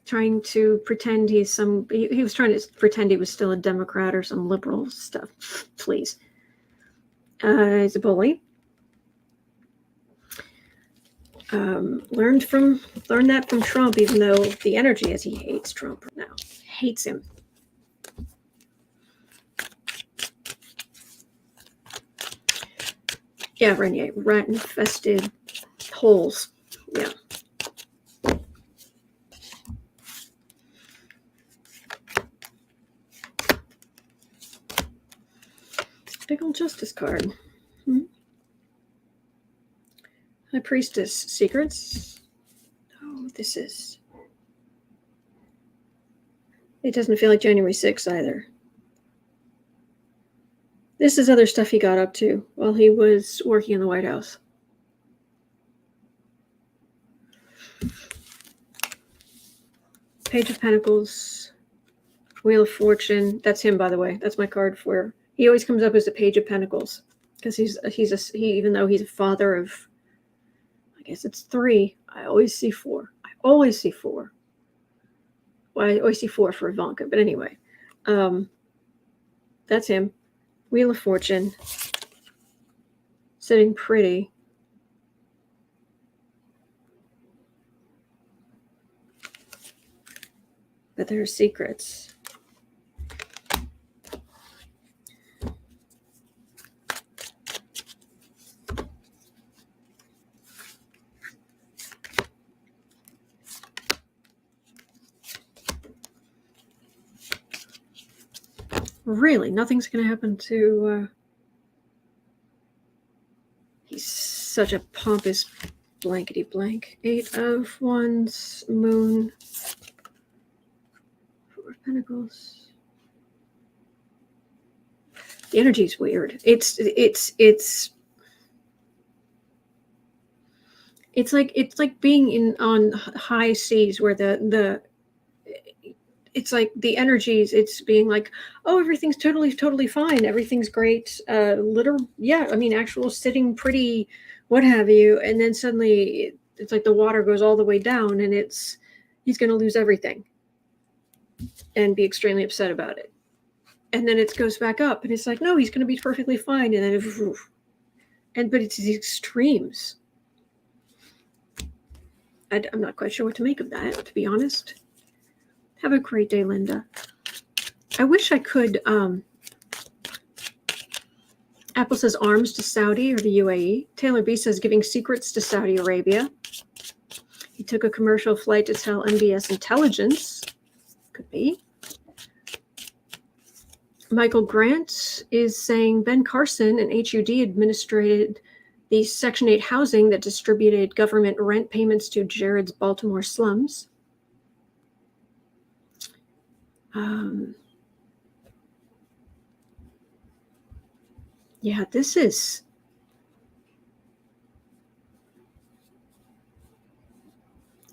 trying to pretend he's some... He was trying to pretend he was still a Democrat or some liberal stuff. Please. He's a bully. Learned that from Trump, even though the energy is he hates Trump now. Hates him. Yeah, Renier, rat-infested holes. Yeah. Big old justice card. High Priestess. Secrets. Oh, this is... It doesn't feel like January 6th either. This is other stuff he got up to while he was working in the White House. Page of Pentacles. Wheel of Fortune. That's him, by the way. That's my card for... He always comes up as the Page of Pentacles. Because even though he's a father of... I guess it's 3. I always see 4. I always see 4. Well, I always see 4 for Ivanka. But anyway. That's him. Wheel of Fortune. Sitting pretty. But there are secrets. Really, nothing's going to happen to... He's such a pompous blankety blank. 8 of Wands, Moon, 4 of Pentacles. The energy's weird. It's like being on high seas where it's like the energies, it's being like, oh, everything's totally fine. Everything's great. Actual sitting pretty, what have you. And then suddenly it's like the water goes all the way down and he's going to lose everything and be extremely upset about it. and then it goes back up, and it's like, no, he's going to be perfectly fine, and then but it's the extremes. I'm not quite sure what to make of that, to be honest. Have a great day, Linda. I wish I could. Apple says arms to Saudi or the UAE. Taylor B says giving secrets to Saudi Arabia. He took a commercial flight to tell MBS intelligence. Could be. Michael Grant is saying Ben Carson and HUD administrated the Section 8 housing that distributed government rent payments to Jared's Baltimore slums. Yeah, this is...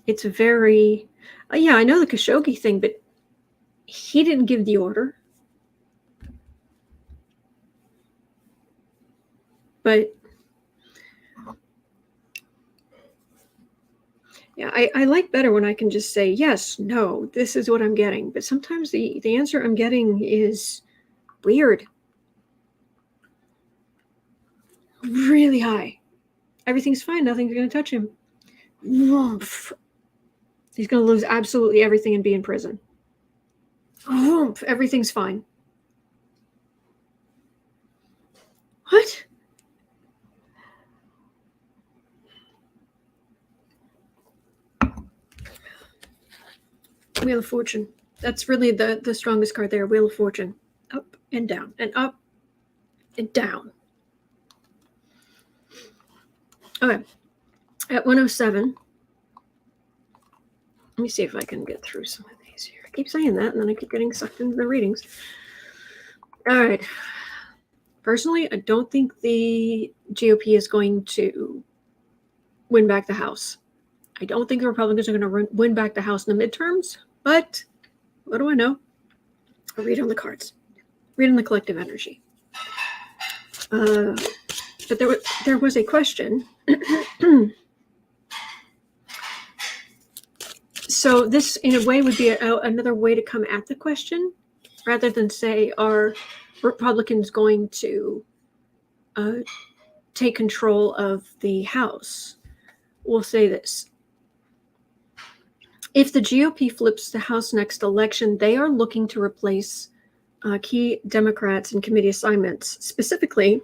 It's very... yeah, I know the Khashoggi thing, but he didn't give the order. But... yeah, I like better when I can just say, yes, no, this is what I'm getting. But sometimes the answer I'm getting is weird. Really high. Everything's fine. Nothing's going to touch him. He's going to lose absolutely everything and be in prison. Everything's fine. What? Wheel of Fortune. That's really the strongest card there. Wheel of Fortune. Up and down and up and down. Okay. At 107. Let me see if I can get through some of these here. I keep saying that, and then I keep getting sucked into the readings. All right. Personally, I don't think the GOP is going to win back the House. I don't think the Republicans are going to win back the House in the midterms, but what do I know? I read on the cards. Read on the collective energy. But there was a question. So this, in a way, would be another way to come at the question, rather than say, are Republicans going to take control of the House? We'll say this. If the GOP flips the House next election, they are looking to replace key Democrats in committee assignments, specifically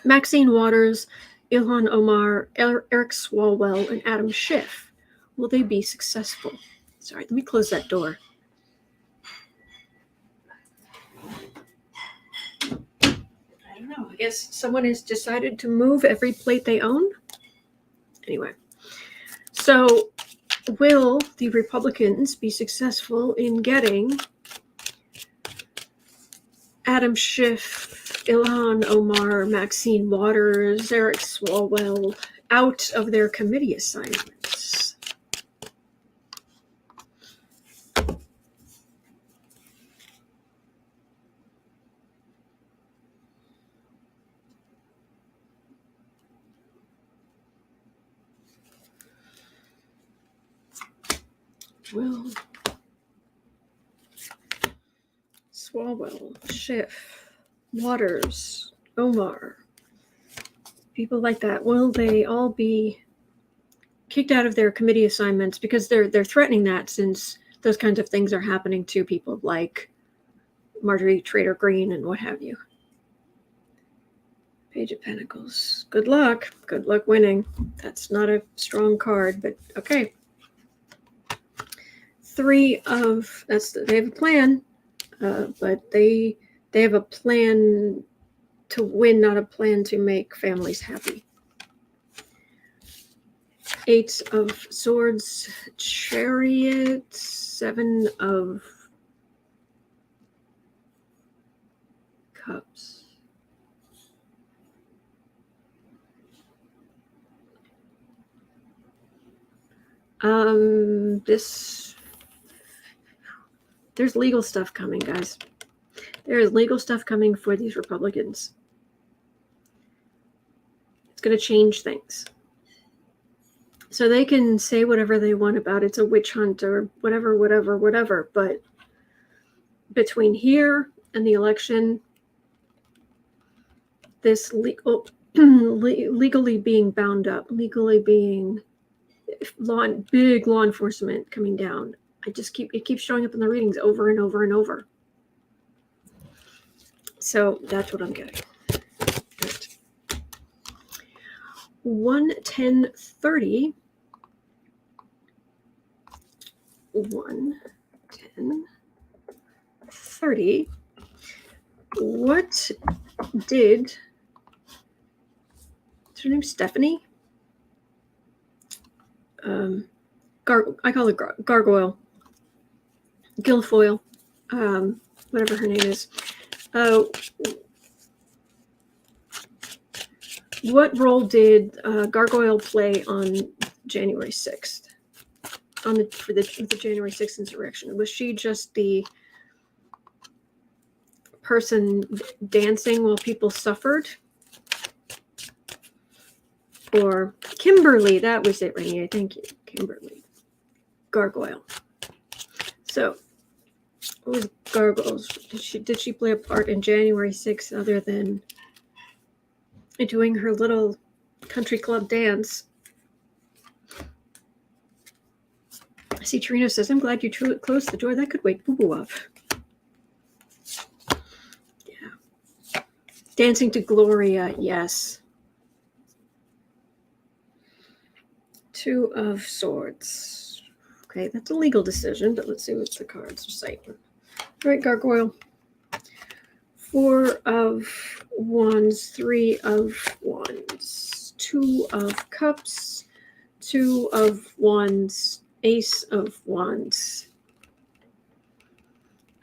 Maxine Waters, Ilhan Omar, Eric Swalwell, and Adam Schiff. Will they be successful? Sorry, let me close that door. I don't know. I guess someone has decided to move every plate they own. Anyway, so will the Republicans be successful in getting Adam Schiff, Ilhan Omar, Maxine Waters, Eric Swalwell out of their committee assignments? Will Swalwell, Schiff, Waters, Omar, people like that, will they all be kicked out of their committee assignments? Because they're threatening that, since those kinds of things are happening to people like Marjorie Taylor Greene and what have you. Page of Pentacles. Good luck. Good luck winning. That's not a strong card, but okay. They have a plan, but they have a plan to win, not a plan to make families happy. 8 of Swords, Chariot, 7 of Cups. There's legal stuff coming, guys. There is legal stuff coming for these Republicans. It's going to change things. So they can say whatever they want about it's a witch hunt or whatever, but between here and the election, this legally being bound up, legally being big law enforcement coming down. It keeps showing up in the readings over and over and over. So that's what I'm getting. Right. 11030. 11030. What did, is her name Stephanie? I call it Gargoyle, Guilfoyle, whatever her name is. What role did Gargoyle play on January 6th? For the January 6th insurrection? Was she just the person dancing while people suffered? Or Kimberly, that was it, Rainier. Thank you, Kimberly. Gargoyle. So, what was Gargoyles? Did she play a part in January 6th other than doing her little country club dance? I see Trina says, I'm glad you closed the door. That could wake Boo-Boo up. Yeah. Dancing to Gloria, yes. Two of Swords. Okay, that's a legal decision, but let's see what the cards are saying. All right, Gargoyle. 4 of Wands, 3 of Wands, 2 of Cups, 2 of Wands, Ace of Wands.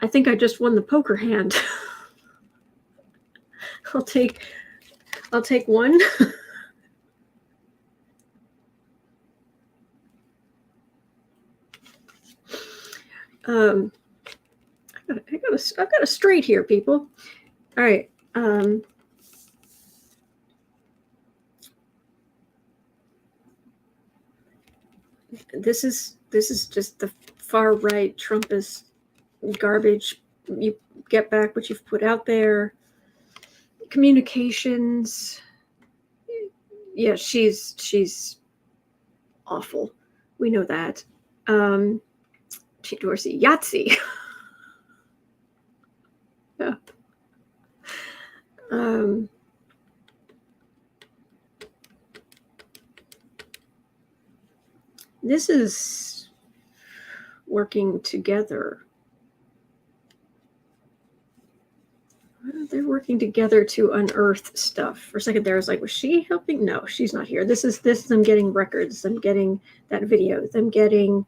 I think I just won the poker hand. I'll take one. I've got a straight here, people. All right. This is just the far right Trumpist garbage. You get back what you've put out there. Communications. Yeah, she's awful. We know that. Dorsey, Yahtzee. Yeah. This is working together. They're working together to unearth stuff. For a second there, I was like, was she helping? No, she's not here. This is them getting records, them getting that video, them getting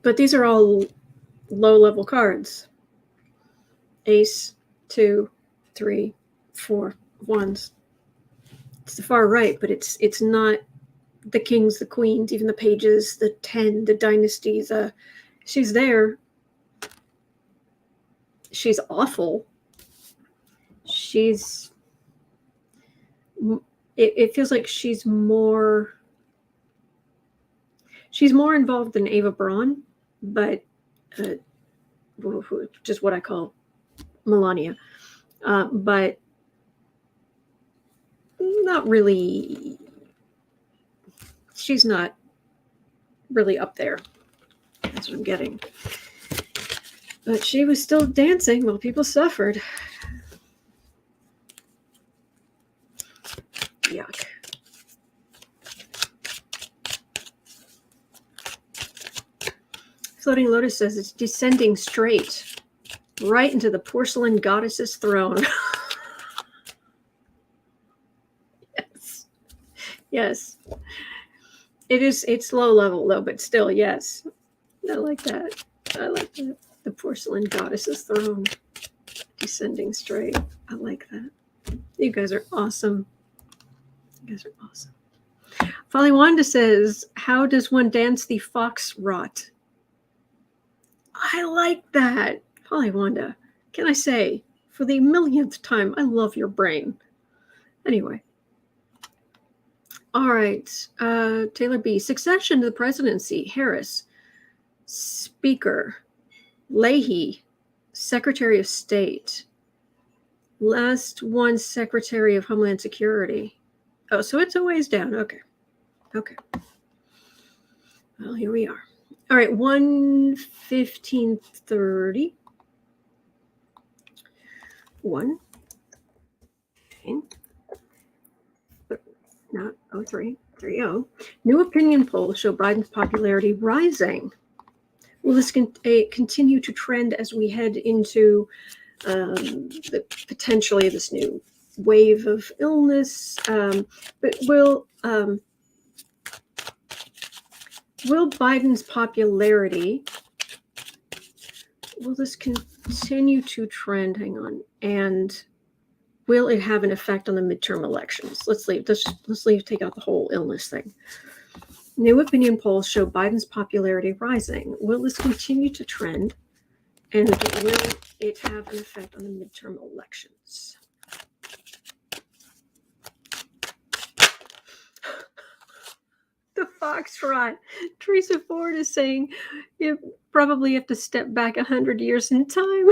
but these are all low-level cards. Ace, 2, 3, 4 wands. It's the far right, but it's not the kings, the queens, even the pages, the 10, the dynasties. She's there. She's awful. It feels like she's more involved than Ava Braun, but just what I call Melania, but not really. She's not really up there. That's what I'm getting. But she was still dancing while people suffered. Yuck. Floating Lotus says it's descending straight right into the porcelain goddess's throne. Yes. It's low level though, but still, yes. I like that. The porcelain goddess's throne descending straight. I like that. You guys are awesome. You guys are awesome. Folly Wanda says, how does one dance the fox rot? I like that. Folly Wanda, can I say, for the millionth time, I love your brain. Anyway. All right. Taylor B. Succession to the presidency. Harris. Speaker. Leahy. Secretary of State. Last one, Secretary of Homeland Security. Oh, so it's a ways down. Okay. Okay. Well, here we are. All right, 1:15:30. 1. Not 03:30. New opinion polls show Biden's popularity rising. Will this continue to trend as we head into potentially this new wave of illness? But will Biden's popularity, will this continue to trend? Hang on. And will it have an effect on the midterm elections? Let's take out the whole illness thing. New opinion polls show Biden's popularity rising. Will this continue to trend? And will it have an effect on the midterm elections? The Foxtrot. Teresa Ford is saying you probably have to step back 100 years in time.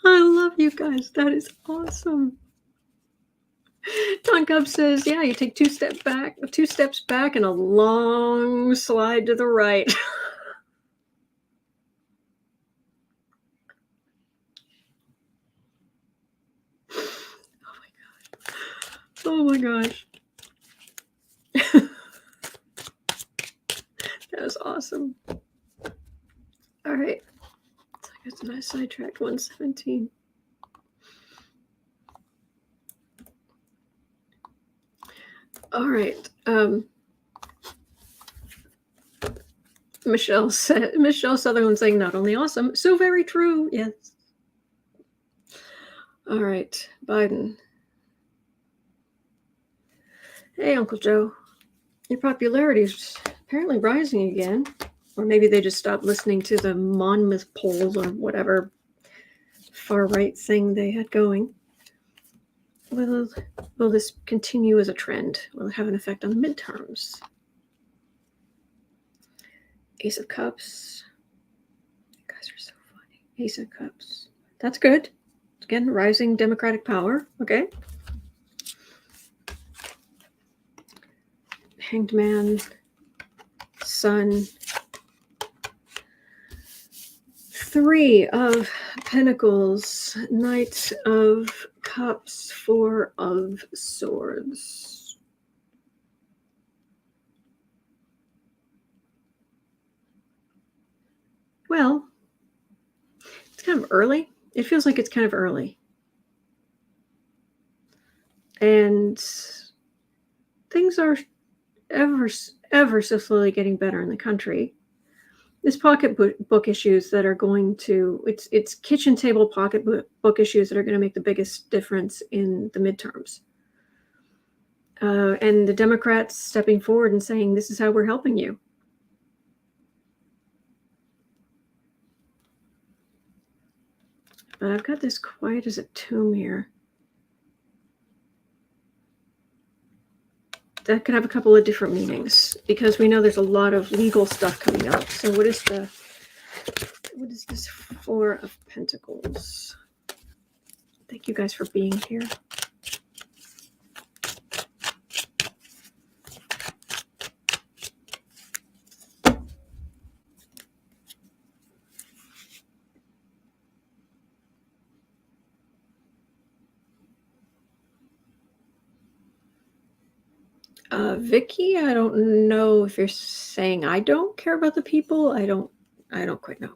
I love you guys. That is awesome. Don Cub says, yeah, you take two steps back and a long slide to the right. Oh my gosh. That was awesome. All right. I guess I sidetracked 117. All right. Michelle Sutherland saying not only awesome, so very true. Yes. All right. Biden. Hey, Uncle Joe. Your popularity is apparently rising again. Or maybe they just stopped listening to the Monmouth polls or whatever far-right thing they had going. Will this continue as a trend? Will it have an effect on the midterms? Ace of Cups. You guys are so funny. Ace of Cups. That's good. Again, rising Democratic power. Okay. Hanged Man. Sun. 3 of Pentacles. Knight of Cups. 4 of Swords. Well, it's kind of early. It feels like it's kind of early. And things are ever so slowly getting better in the country. There's pocketbook issues that are going to, it's kitchen table pocketbook issues that are going to make the biggest difference in the midterms. And the Democrats stepping forward and saying, this is how we're helping you. But I've got this quiet as a tomb here. That could have a couple of different meanings because we know there's a lot of legal stuff coming up. So what is this 4 of Pentacles? Thank you guys for being here. Vicky, I don't know if you're saying I don't care about the people. I don't quite know.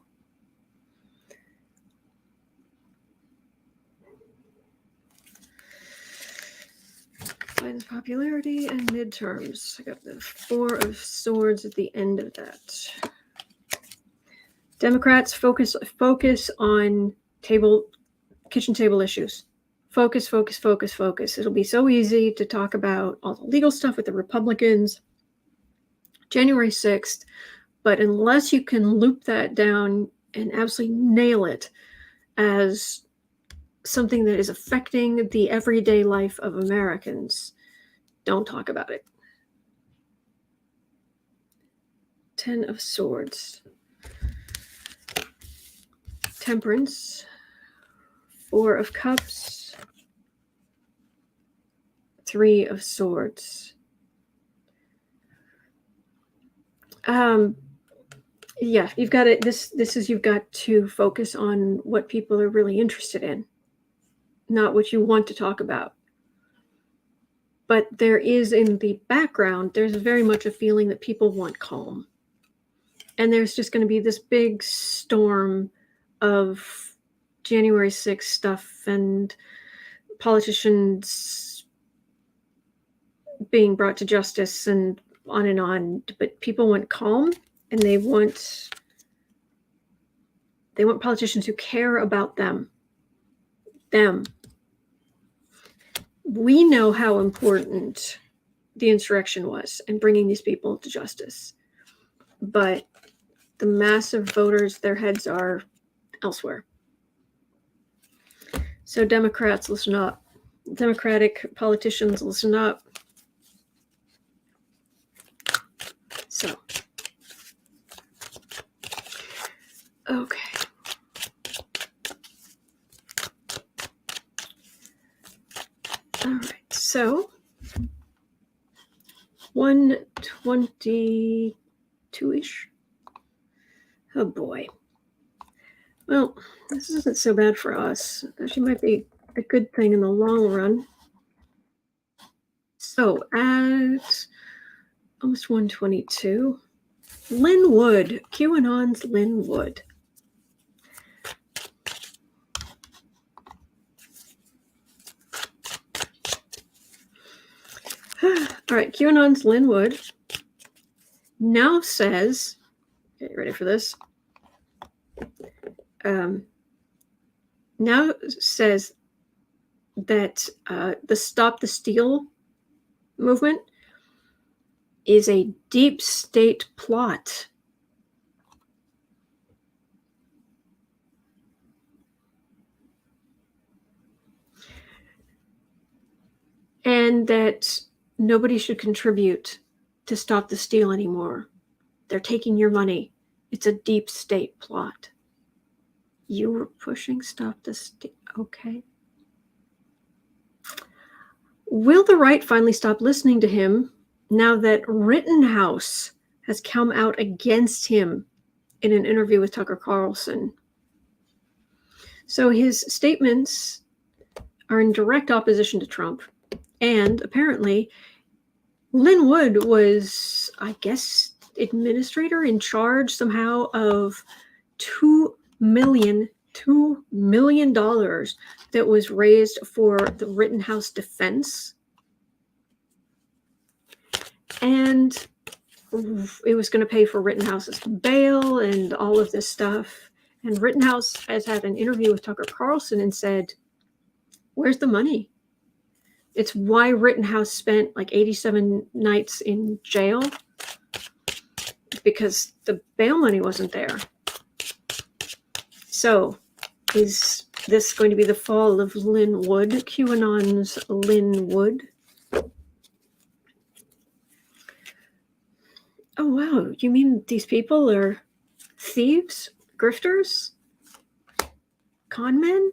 Biden's popularity and midterms. I got the 4 of Swords at the end of that. Democrats focus on kitchen table issues. Focus. It'll be so easy to talk about all the legal stuff with the Republicans January 6th, but unless you can loop that down and absolutely nail it as something that is affecting the everyday life of Americans, don't talk about it. 10 of Swords. Temperance. 4 of Cups. 3 of Swords. Yeah, you've got it. This is, you've got to focus on what people are really interested in, not what you want to talk about. But there is, in the background, there's very much a feeling that people want calm. And there's just going to be this big storm of January 6th stuff and politicians being brought to justice and on. But people want calm, and they want politicians who care about them. We know how important the insurrection was in bringing these people to justice. But the massive voters, their heads are elsewhere. So Democrats, listen up. Democratic politicians, listen up. So, okay. All right, so 122-ish. Oh boy. Well, this isn't so bad for us. Actually might be a good thing in the long run. So at almost 122, Lynn Wood, QAnon's Lynn Wood. All right, QAnon's Lynn Wood now says, okay, ready for this? Now says that the Stop the Steal movement is a deep state plot. And that nobody should contribute to Stop the Steal anymore. They're taking your money. It's a deep state plot. You were pushing Stop the Steal. Okay. Will the right finally stop listening to him now that Rittenhouse has come out against him in an interview with Tucker Carlson? So his statements are in direct opposition to Trump. And apparently, Lynn Wood was, I guess, administrator in charge somehow of $2 million that was raised for the Rittenhouse defense. And it was going to pay for Rittenhouse's bail and all of this stuff. And Rittenhouse has had an interview with Tucker Carlson and said, where's the money? It's why Rittenhouse spent like 87 nights in jail, because the bail money wasn't there. So is this going to be the fall of Lynn Wood, QAnon's Lynn Wood? Oh, wow. You mean these people are thieves, grifters, con men?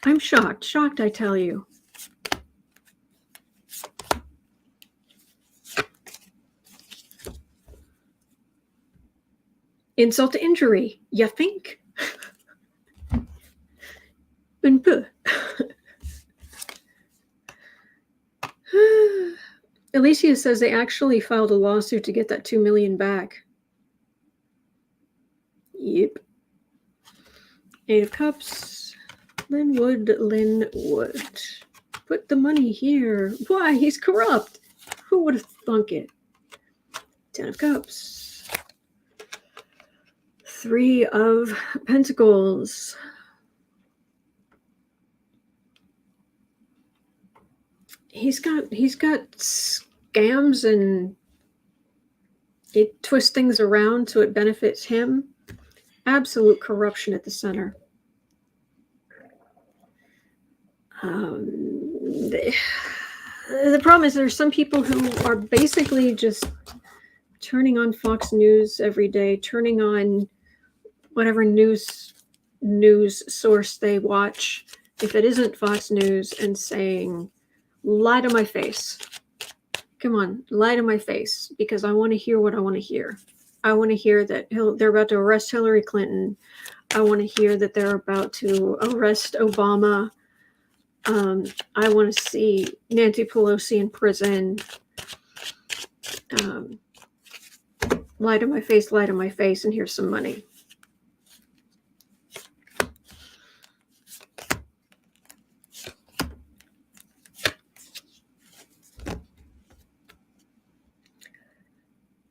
I'm shocked, I tell you. Insult to injury, you think? Alicia says they actually filed a lawsuit to get that $2 million back. Yep. 8 of Cups. Lynn Wood. Put the money here. Why? He's corrupt. Who would have thunk it? 10 of Cups. 3 of Pentacles. He's got scams, and it twists things around so it benefits him. Absolute corruption at the center. The problem is there's some people who are basically just turning on Fox News every day, turning on whatever news source they watch, if it isn't Fox News, and saying, lie to my face. Come on, lie to my face, because I want to hear what I want to hear. I want to hear that they're about to arrest Hillary Clinton. I want to hear that they're about to arrest Obama. I want to see Nancy Pelosi in prison. Lie to my face, and here's some money.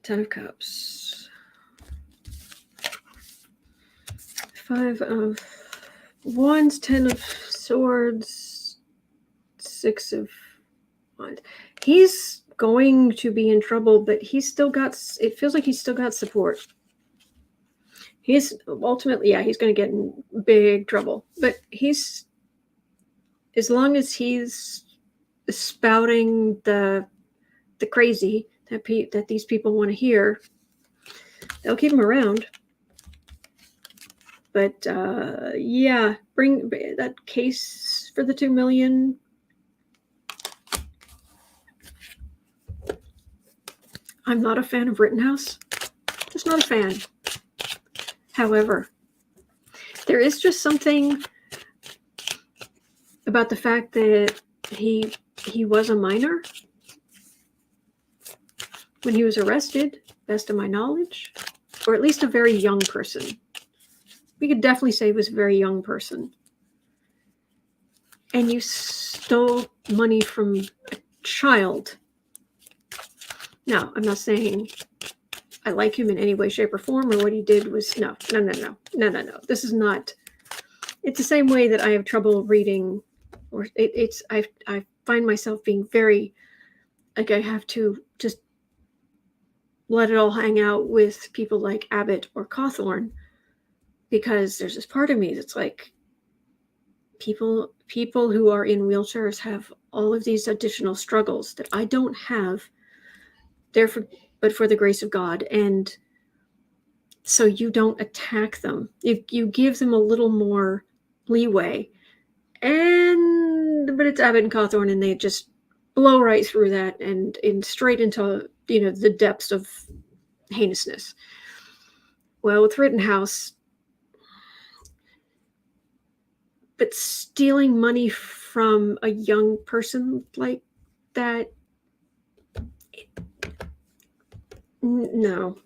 Ten of Cups. Five of Wands, Ten of Swords, Six of Wands. He's going to be in trouble, but he's still got, it feels like he's still got support. He's ultimately, yeah, he's going to get in big trouble, but he's, as long as he's spouting the crazy that these people want to hear, they'll keep him around. But yeah, bring that case for the $2 million. I'm not a fan of Rittenhouse. Just not a fan. However, there is just something about the fact that he was a minor when he was arrested, best of my knowledge, or at least a very young person. We could definitely say he was a very young person. And you stole money from a child. Now, I'm not saying I like him in any way, shape, or form, or what he did was, no. This is not, it's the same way that I have trouble reading, or I find myself being very, like I have to just let it all hang out with people like Abbott or Cawthorn, because there's this part of me that's like, people who are in wheelchairs have all of these additional struggles that I don't have, but for the grace of God. And so you don't attack them. You give them a little more leeway. But it's Abbott and Cawthorn, and they just blow right through that and straight into, the depths of heinousness. Well, with Rittenhouse, but stealing money from a young person like that, no.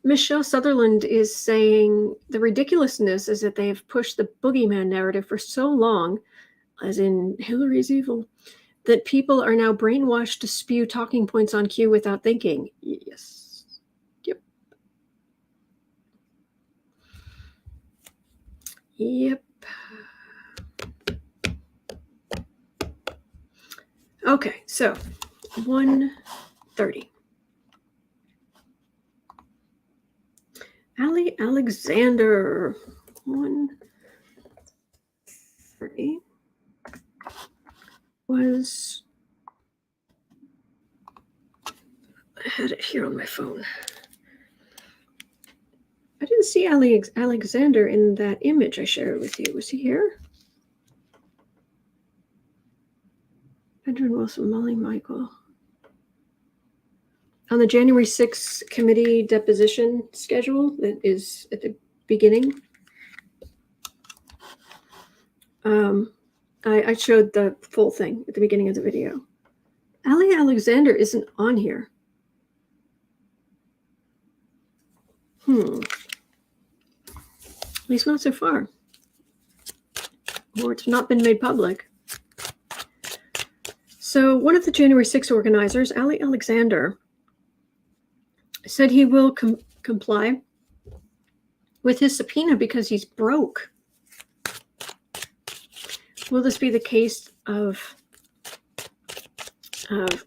Michelle Sutherland is saying the ridiculousness is that they have pushed the boogeyman narrative for so long, as in Hillary's evil, that people are now brainwashed to spew talking points on cue without thinking. Yes. Yep. Okay, so 1:30. Alexander, 1:30 was, I had it here on my phone. I didn't see Alexander in that image I shared with you. Was he here? Benjamin Wilson, Molly Michael. On the January 6th committee deposition schedule that is at the beginning, I showed the full thing at the beginning of the video. Alexander isn't on here. At least not so far. Or it's not been made public. So one of the January 6th organizers, Alexander, said he will comply with his subpoena because he's broke. Will this be the case of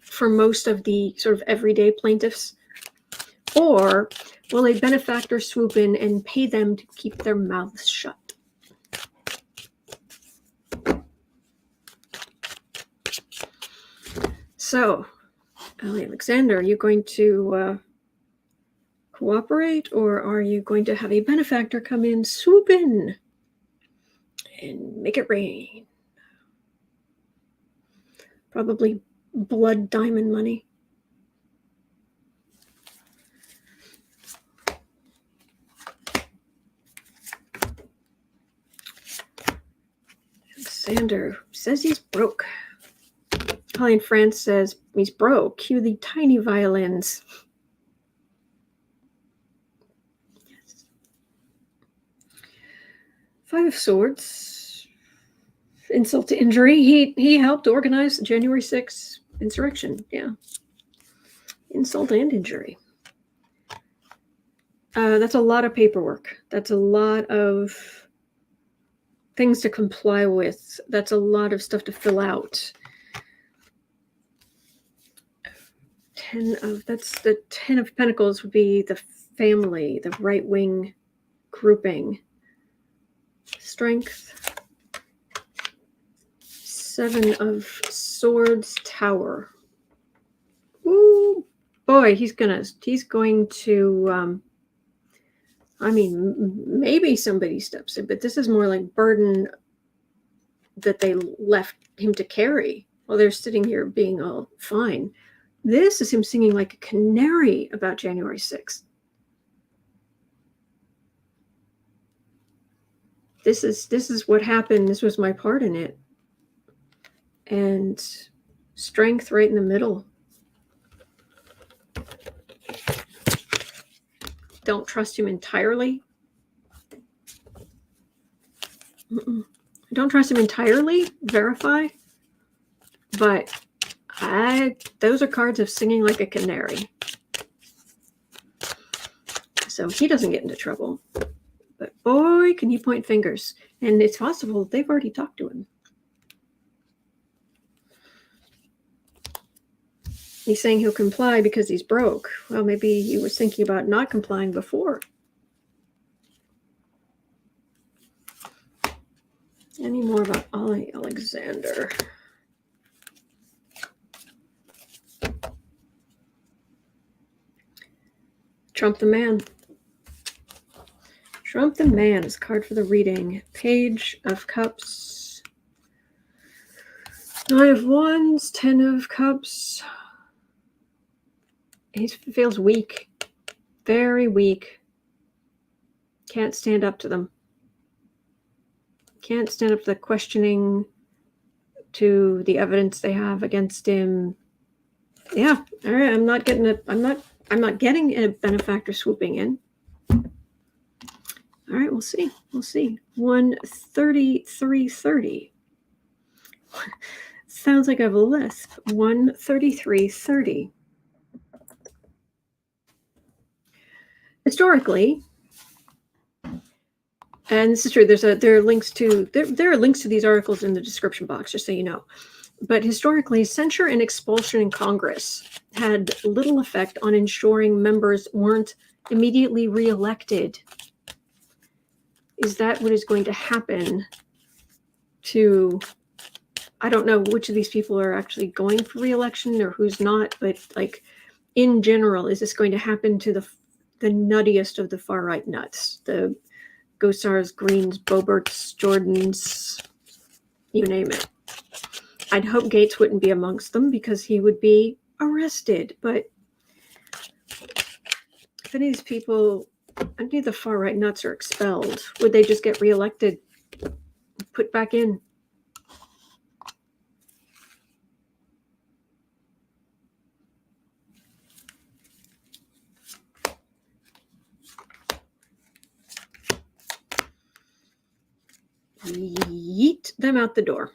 for most of the sort of everyday plaintiffs? Or will a benefactor swoop in and pay them to keep their mouths shut? So, Alexander, are you going to cooperate, or are you going to have a benefactor come in, swoop in, and make it rain? Probably blood diamond money. Alexander says he's broke. Colleen France says he's broke. Cue the tiny violins. Yes. Five of Swords. Insult to injury. He helped organize the January 6th insurrection. Yeah. Insult and injury. That's a lot of paperwork. That's a lot of things to comply with. That's a lot of stuff to fill out. That's the 10 of Pentacles would be the family, the right-wing grouping. Strength. 7 of Swords, Tower. Ooh, boy, he's going to I mean, maybe somebody steps in, but this is more like burden that they left him to carry while they're sitting here being all fine. This is him singing like a canary about January 6th. This is what happened. This was my part in it. And strength right in the middle. Don't trust him entirely. Don't trust him entirely. Verify. But those are cards of singing like a canary. So he doesn't get into trouble. But boy, can he point fingers. And it's possible they've already talked to him. He's saying he'll comply because he's broke. Well, maybe he was thinking about not complying before. Any more about Ollie Alexander? Trump the Man. Trump the Man is a card for the reading. Page of Cups. 9 of Wands. 10 of Cups. He feels weak. Very weak. Can't stand up to them. Can't stand up to the questioning, to the evidence they have against him. Yeah. All right. I'm not getting a benefactor swooping in. All right, we'll see. 133.30. Sounds like I have a lisp. 133.30. Historically, and this is true, there are links to these articles in the description box, just so you know. But historically, censure and expulsion in Congress had little effect on ensuring members weren't immediately reelected. Is that what is going to happen to, I don't know which of these people are actually going for reelection or who's not, but like in general, is this going to happen to the nuttiest of the far right nuts? The Gosars, Greenes, Boberts, Jordans, you name it. I'd hope Gates wouldn't be amongst them because he would be arrested. But if any of these people, any of the far right nuts are expelled, would they just get reelected, put back in? Yeet them out the door.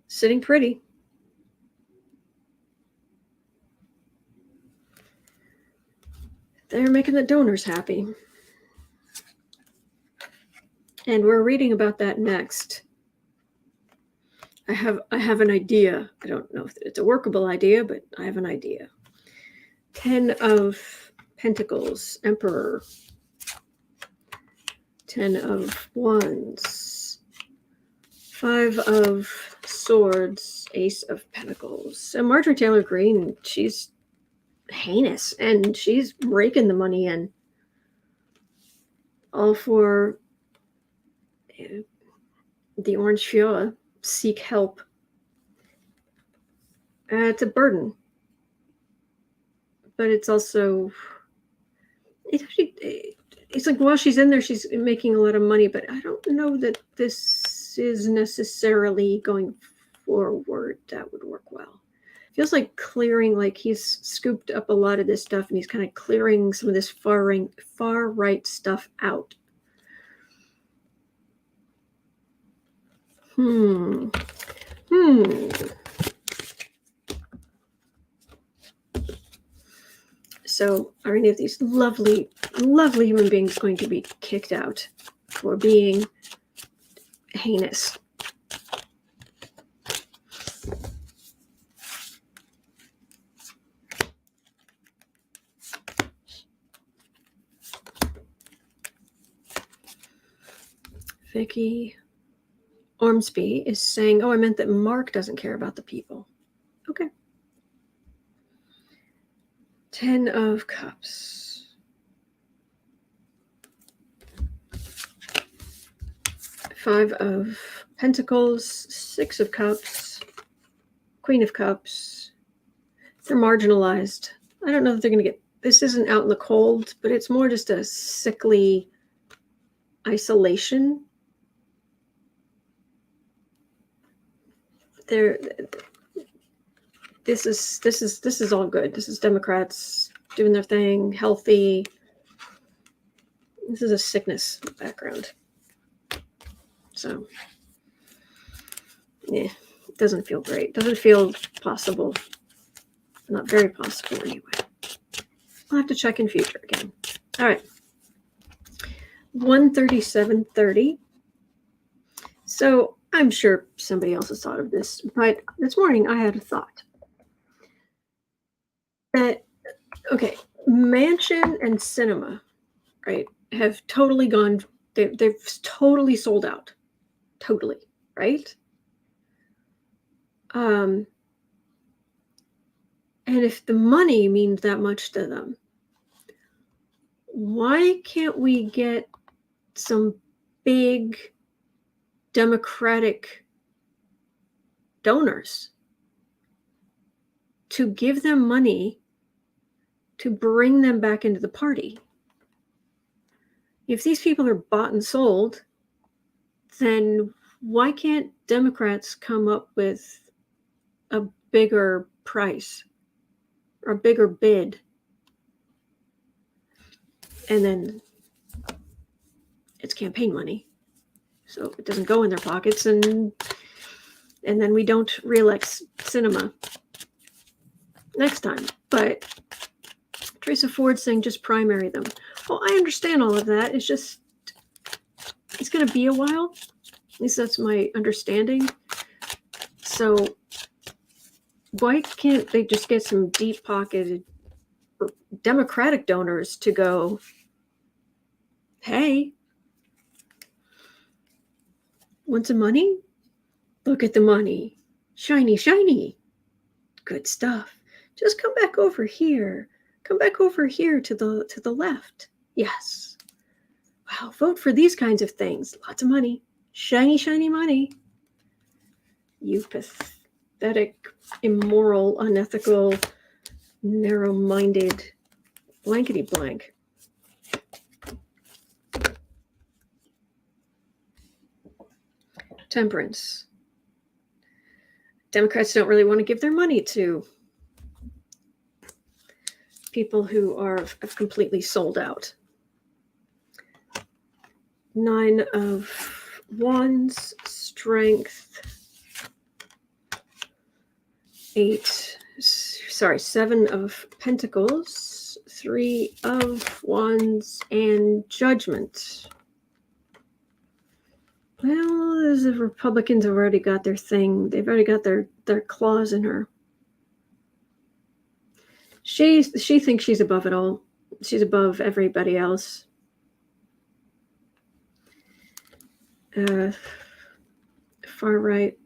Sitting pretty. They're making the donors happy. And we're reading about that next. I have an idea. I don't know if it's a workable idea, but I have an idea. 10 of Pentacles, Emperor. 10 of Wands. 5 of Swords, Ace of Pentacles. And Marjorie Taylor Greene, she's heinous, and she's raking the money in. All for the Orange Fiora. Seek help. It's a burden. But it's also... It's like while she's in there, she's making a lot of money, but I don't know that this is necessarily going forward that would work well. Feels like clearing, like he's scooped up a lot of this stuff and he's kind of clearing some of this far right stuff out. So are any of these lovely, lovely human beings going to be kicked out for being heinous? Vicky Ormsby is saying, oh, I meant that Mark doesn't care about the people. Okay. 10 of Cups. 5 of Pentacles. 6 of Cups. Queen of Cups. They're marginalized. I don't know if they're going to get... This isn't out in the cold, but it's more just a sickly isolation. This is all good. This is Democrats doing their thing, healthy. This is a sickness background. So, yeah, it doesn't feel great. Doesn't feel possible. Not very possible anyway. I'll have to check in future again. All right. 137.30. So I'm sure somebody else has thought of this, but this morning I had a thought. That, okay, Manchin and Sinema, right, have totally gone, they've totally sold out. Totally, right? And if the money means that much to them, why can't we get some big Democratic donors to give them money to bring them back into the party? If these people are bought and sold, then why can't Democrats come up with a bigger price or a bigger bid? And then it's campaign money, so it doesn't go in their pockets, and then we don't reelect Sinema next time. But Teresa Ford saying just primary them. Well, I understand all of that. It's just, it's going to be a while. At least that's my understanding. So why can't they just get some deep-pocketed Democratic donors to go, hey, want some money? Look at the money. Shiny, shiny. Good stuff. Just come back over here. Come back over here to the left. Yes. Wow, vote for these kinds of things. Lots of money. Shiny, shiny money. You pathetic, immoral, unethical, narrow-minded blankety blank. Temperance. Democrats don't really want to give their money to people who have completely sold out. 9 of Wands, Strength. 7 of Pentacles, 3 of Wands, and Judgment. Well, the Republicans have already got their thing. They've already got their claws in her. She thinks she's above it all. She's above everybody else. Far right.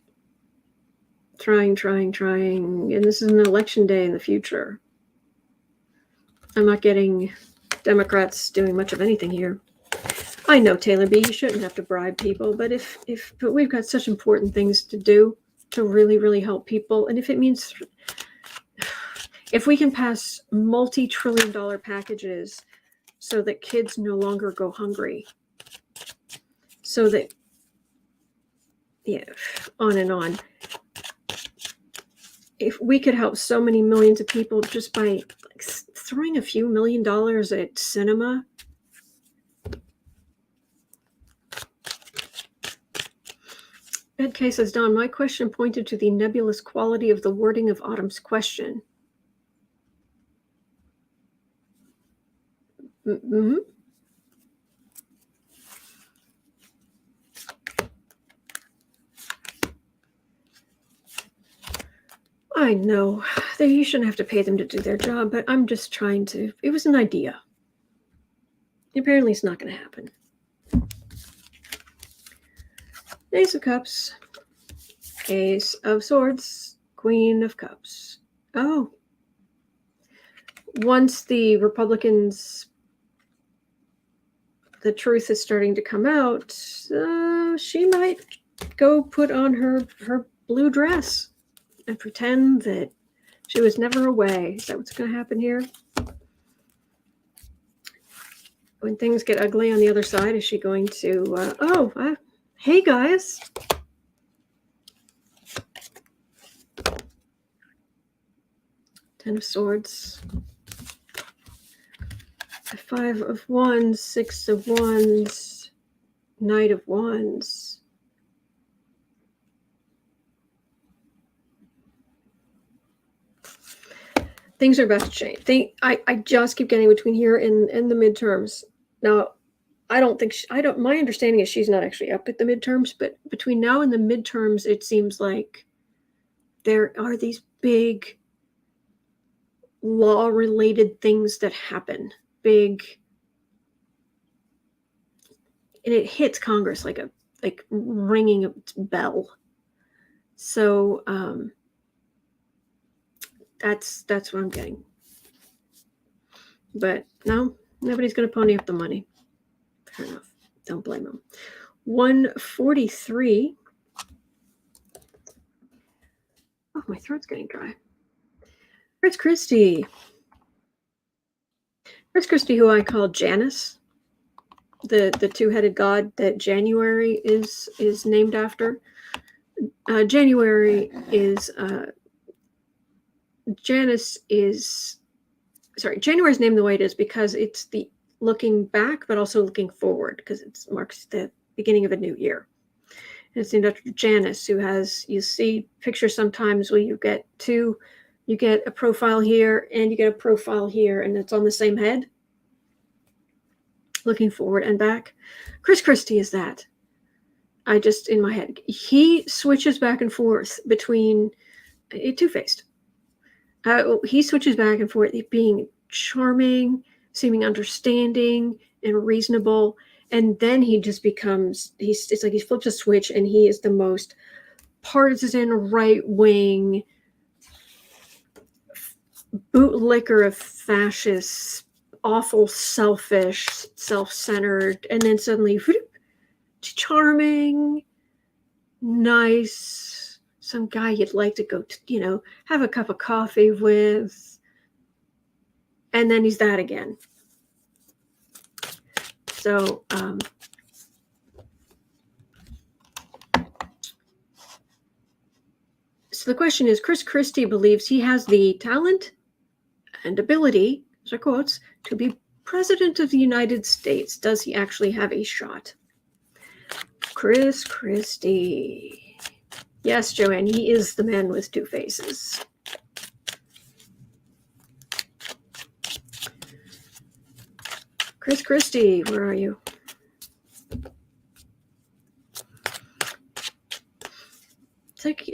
Trying. And this is an election day in the future. I'm not getting Democrats doing much of anything here. I know, Taylor B., you shouldn't have to bribe people, but but we've got such important things to do to really, really help people. And if it means, if we can pass multi-trillion-dollar packages so that kids no longer go hungry, so that, yeah, on and on. If we could help so many millions of people just by throwing a few $1 million at cinema. Ed K says, Don, my question pointed to the nebulous quality of the wording of Autumn's question. Mm-hmm. I know you shouldn't have to pay them to do their job, but I'm just trying to. It was an idea. Apparently, it's not going to happen. Ace of Cups, Ace of Swords, Queen of Cups. Oh. Once the Republicans, the truth is starting to come out, she might go put on her blue dress and pretend that she was never away. Is that what's going to happen here? When things get ugly on the other side, is she going to, hey guys. Ten of Swords. Five of Wands, Six of Wands, Knight of Wands. Things are about to change. I just keep getting between here and the midterms. Now, my understanding is she's not actually up at the midterms, but between now and the midterms, it seems like there are these big law-related things that happen. Big, and it hits Congress like ringing a bell. So that's what I'm getting. But no, nobody's going to pony up the money. Fair enough. Don't blame them. 143. Oh, my throat's getting dry. Chris Christie. Chris Christie, who I call Janus, the two-headed god that January is named after. January is January's named the way it is because it's the looking back, but also looking forward, because it marks the beginning of a new year. And it's named after Janus, who has, you see pictures sometimes where you get a profile here and you get a profile here, and it's on the same head, looking forward and back. Chris Christie is that. In my head, he switches back and forth between two-faced. He switches back and forth, being charming, seeming understanding and reasonable, and then he just becomes, it's like he flips a switch and he is the most partisan, right-wing, bootlicker of fascists, awful, selfish, self-centered, and then suddenly charming, nice, some guy you'd like to go to, have a cup of coffee with, and then he's that again. So the question is, Chris Christie believes he has the talent and ability, those are quotes, to be president of the United States. Does he actually have a shot? Chris Christie. Yes, Joanne, he is the man with two faces. Chris Christie, where are you?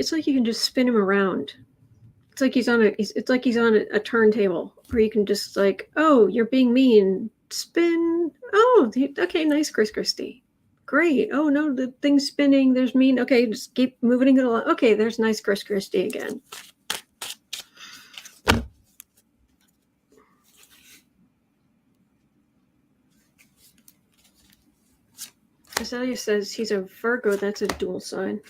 it's like you can just spin him around. It's like he's on a turntable where you can just like, oh, you're being mean. Spin. Oh, okay, nice, Chris Christie. Great. Oh no, the thing's spinning. There's mean. Okay, just keep moving it along. Okay, there's nice Chris Christie again. Azalea says he's a Virgo. That's a dual sign.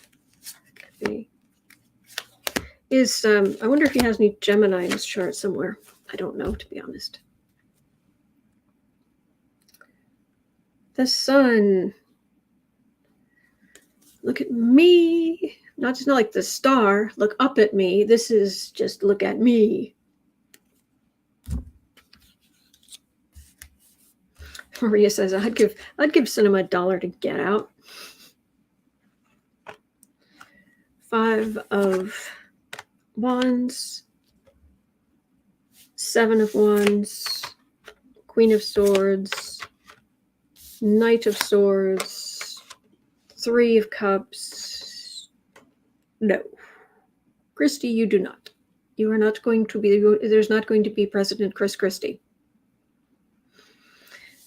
I wonder if he has any Gemini in his chart somewhere. I don't know, to be honest. The sun. Look at me. Not just like the star. Look up at me. This is just look at me. Maria says I'd give Sinema $1 to get out. 5 of Wands, 7 of Wands, Queen of Swords, Knight of Swords, 3 of Cups. No. Christie, you do not. You are not going to be, there's not going to be President Chris Christie.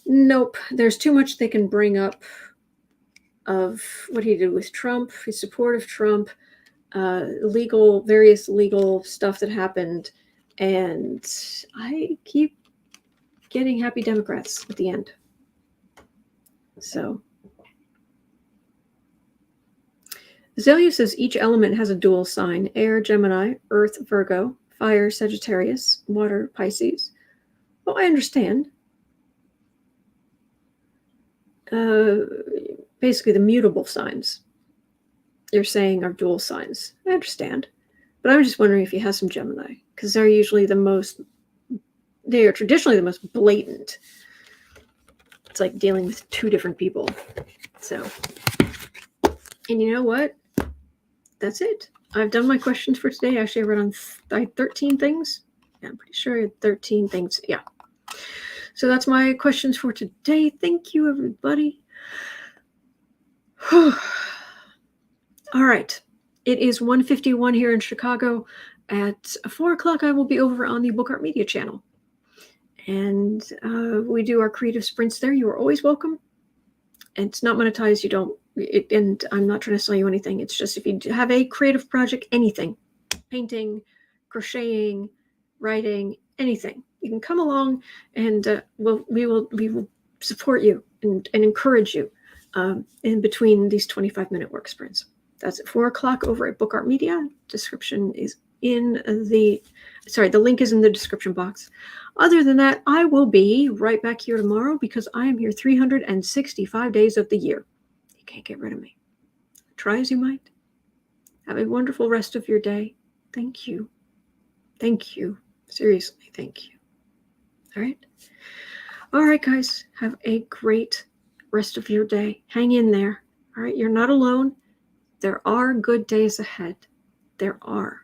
Nope. There's too much they can bring up of what he did with Trump, his support of Trump, various legal stuff that happened, and I keep getting happy Democrats at the end. So Azalea says each element has a dual sign: air, Gemini; earth, Virgo; fire, Sagittarius; water, Pisces. Well, I understand. Basically the mutable signs you're saying are dual signs. I understand. But I'm just wondering if he has some Gemini, because they are traditionally the most blatant. It's like dealing with 2 different people. So, and you know what? That's it. I've done my questions for today. Actually, I wrote on 13 things. Yeah, I'm pretty sure I had 13 things. Yeah. So that's my questions for today. Thank you, everybody. All right. It is 1:51 here in Chicago. At 4 o'clock, I will be over on the Book Art Media channel. And we do our creative sprints there. You are always welcome. And it's not monetized. And I'm not trying to sell you anything. It's just if you have a creative project, anything, painting, crocheting, writing, anything, you can come along, and we will support you and encourage you in between these 25-minute work sprints. That's at 4 o'clock over at Book Art Media. Description is in the link is in the description box. Other than that, I will be right back here tomorrow because I am here 365 days of the year. You can't get rid of me. Try as you might. Have a wonderful rest of your day. Thank you. Thank you. Seriously, thank you. All right. All right, guys. Have a great rest of your day. Hang in there. All right. You're not alone. There are good days ahead. There are.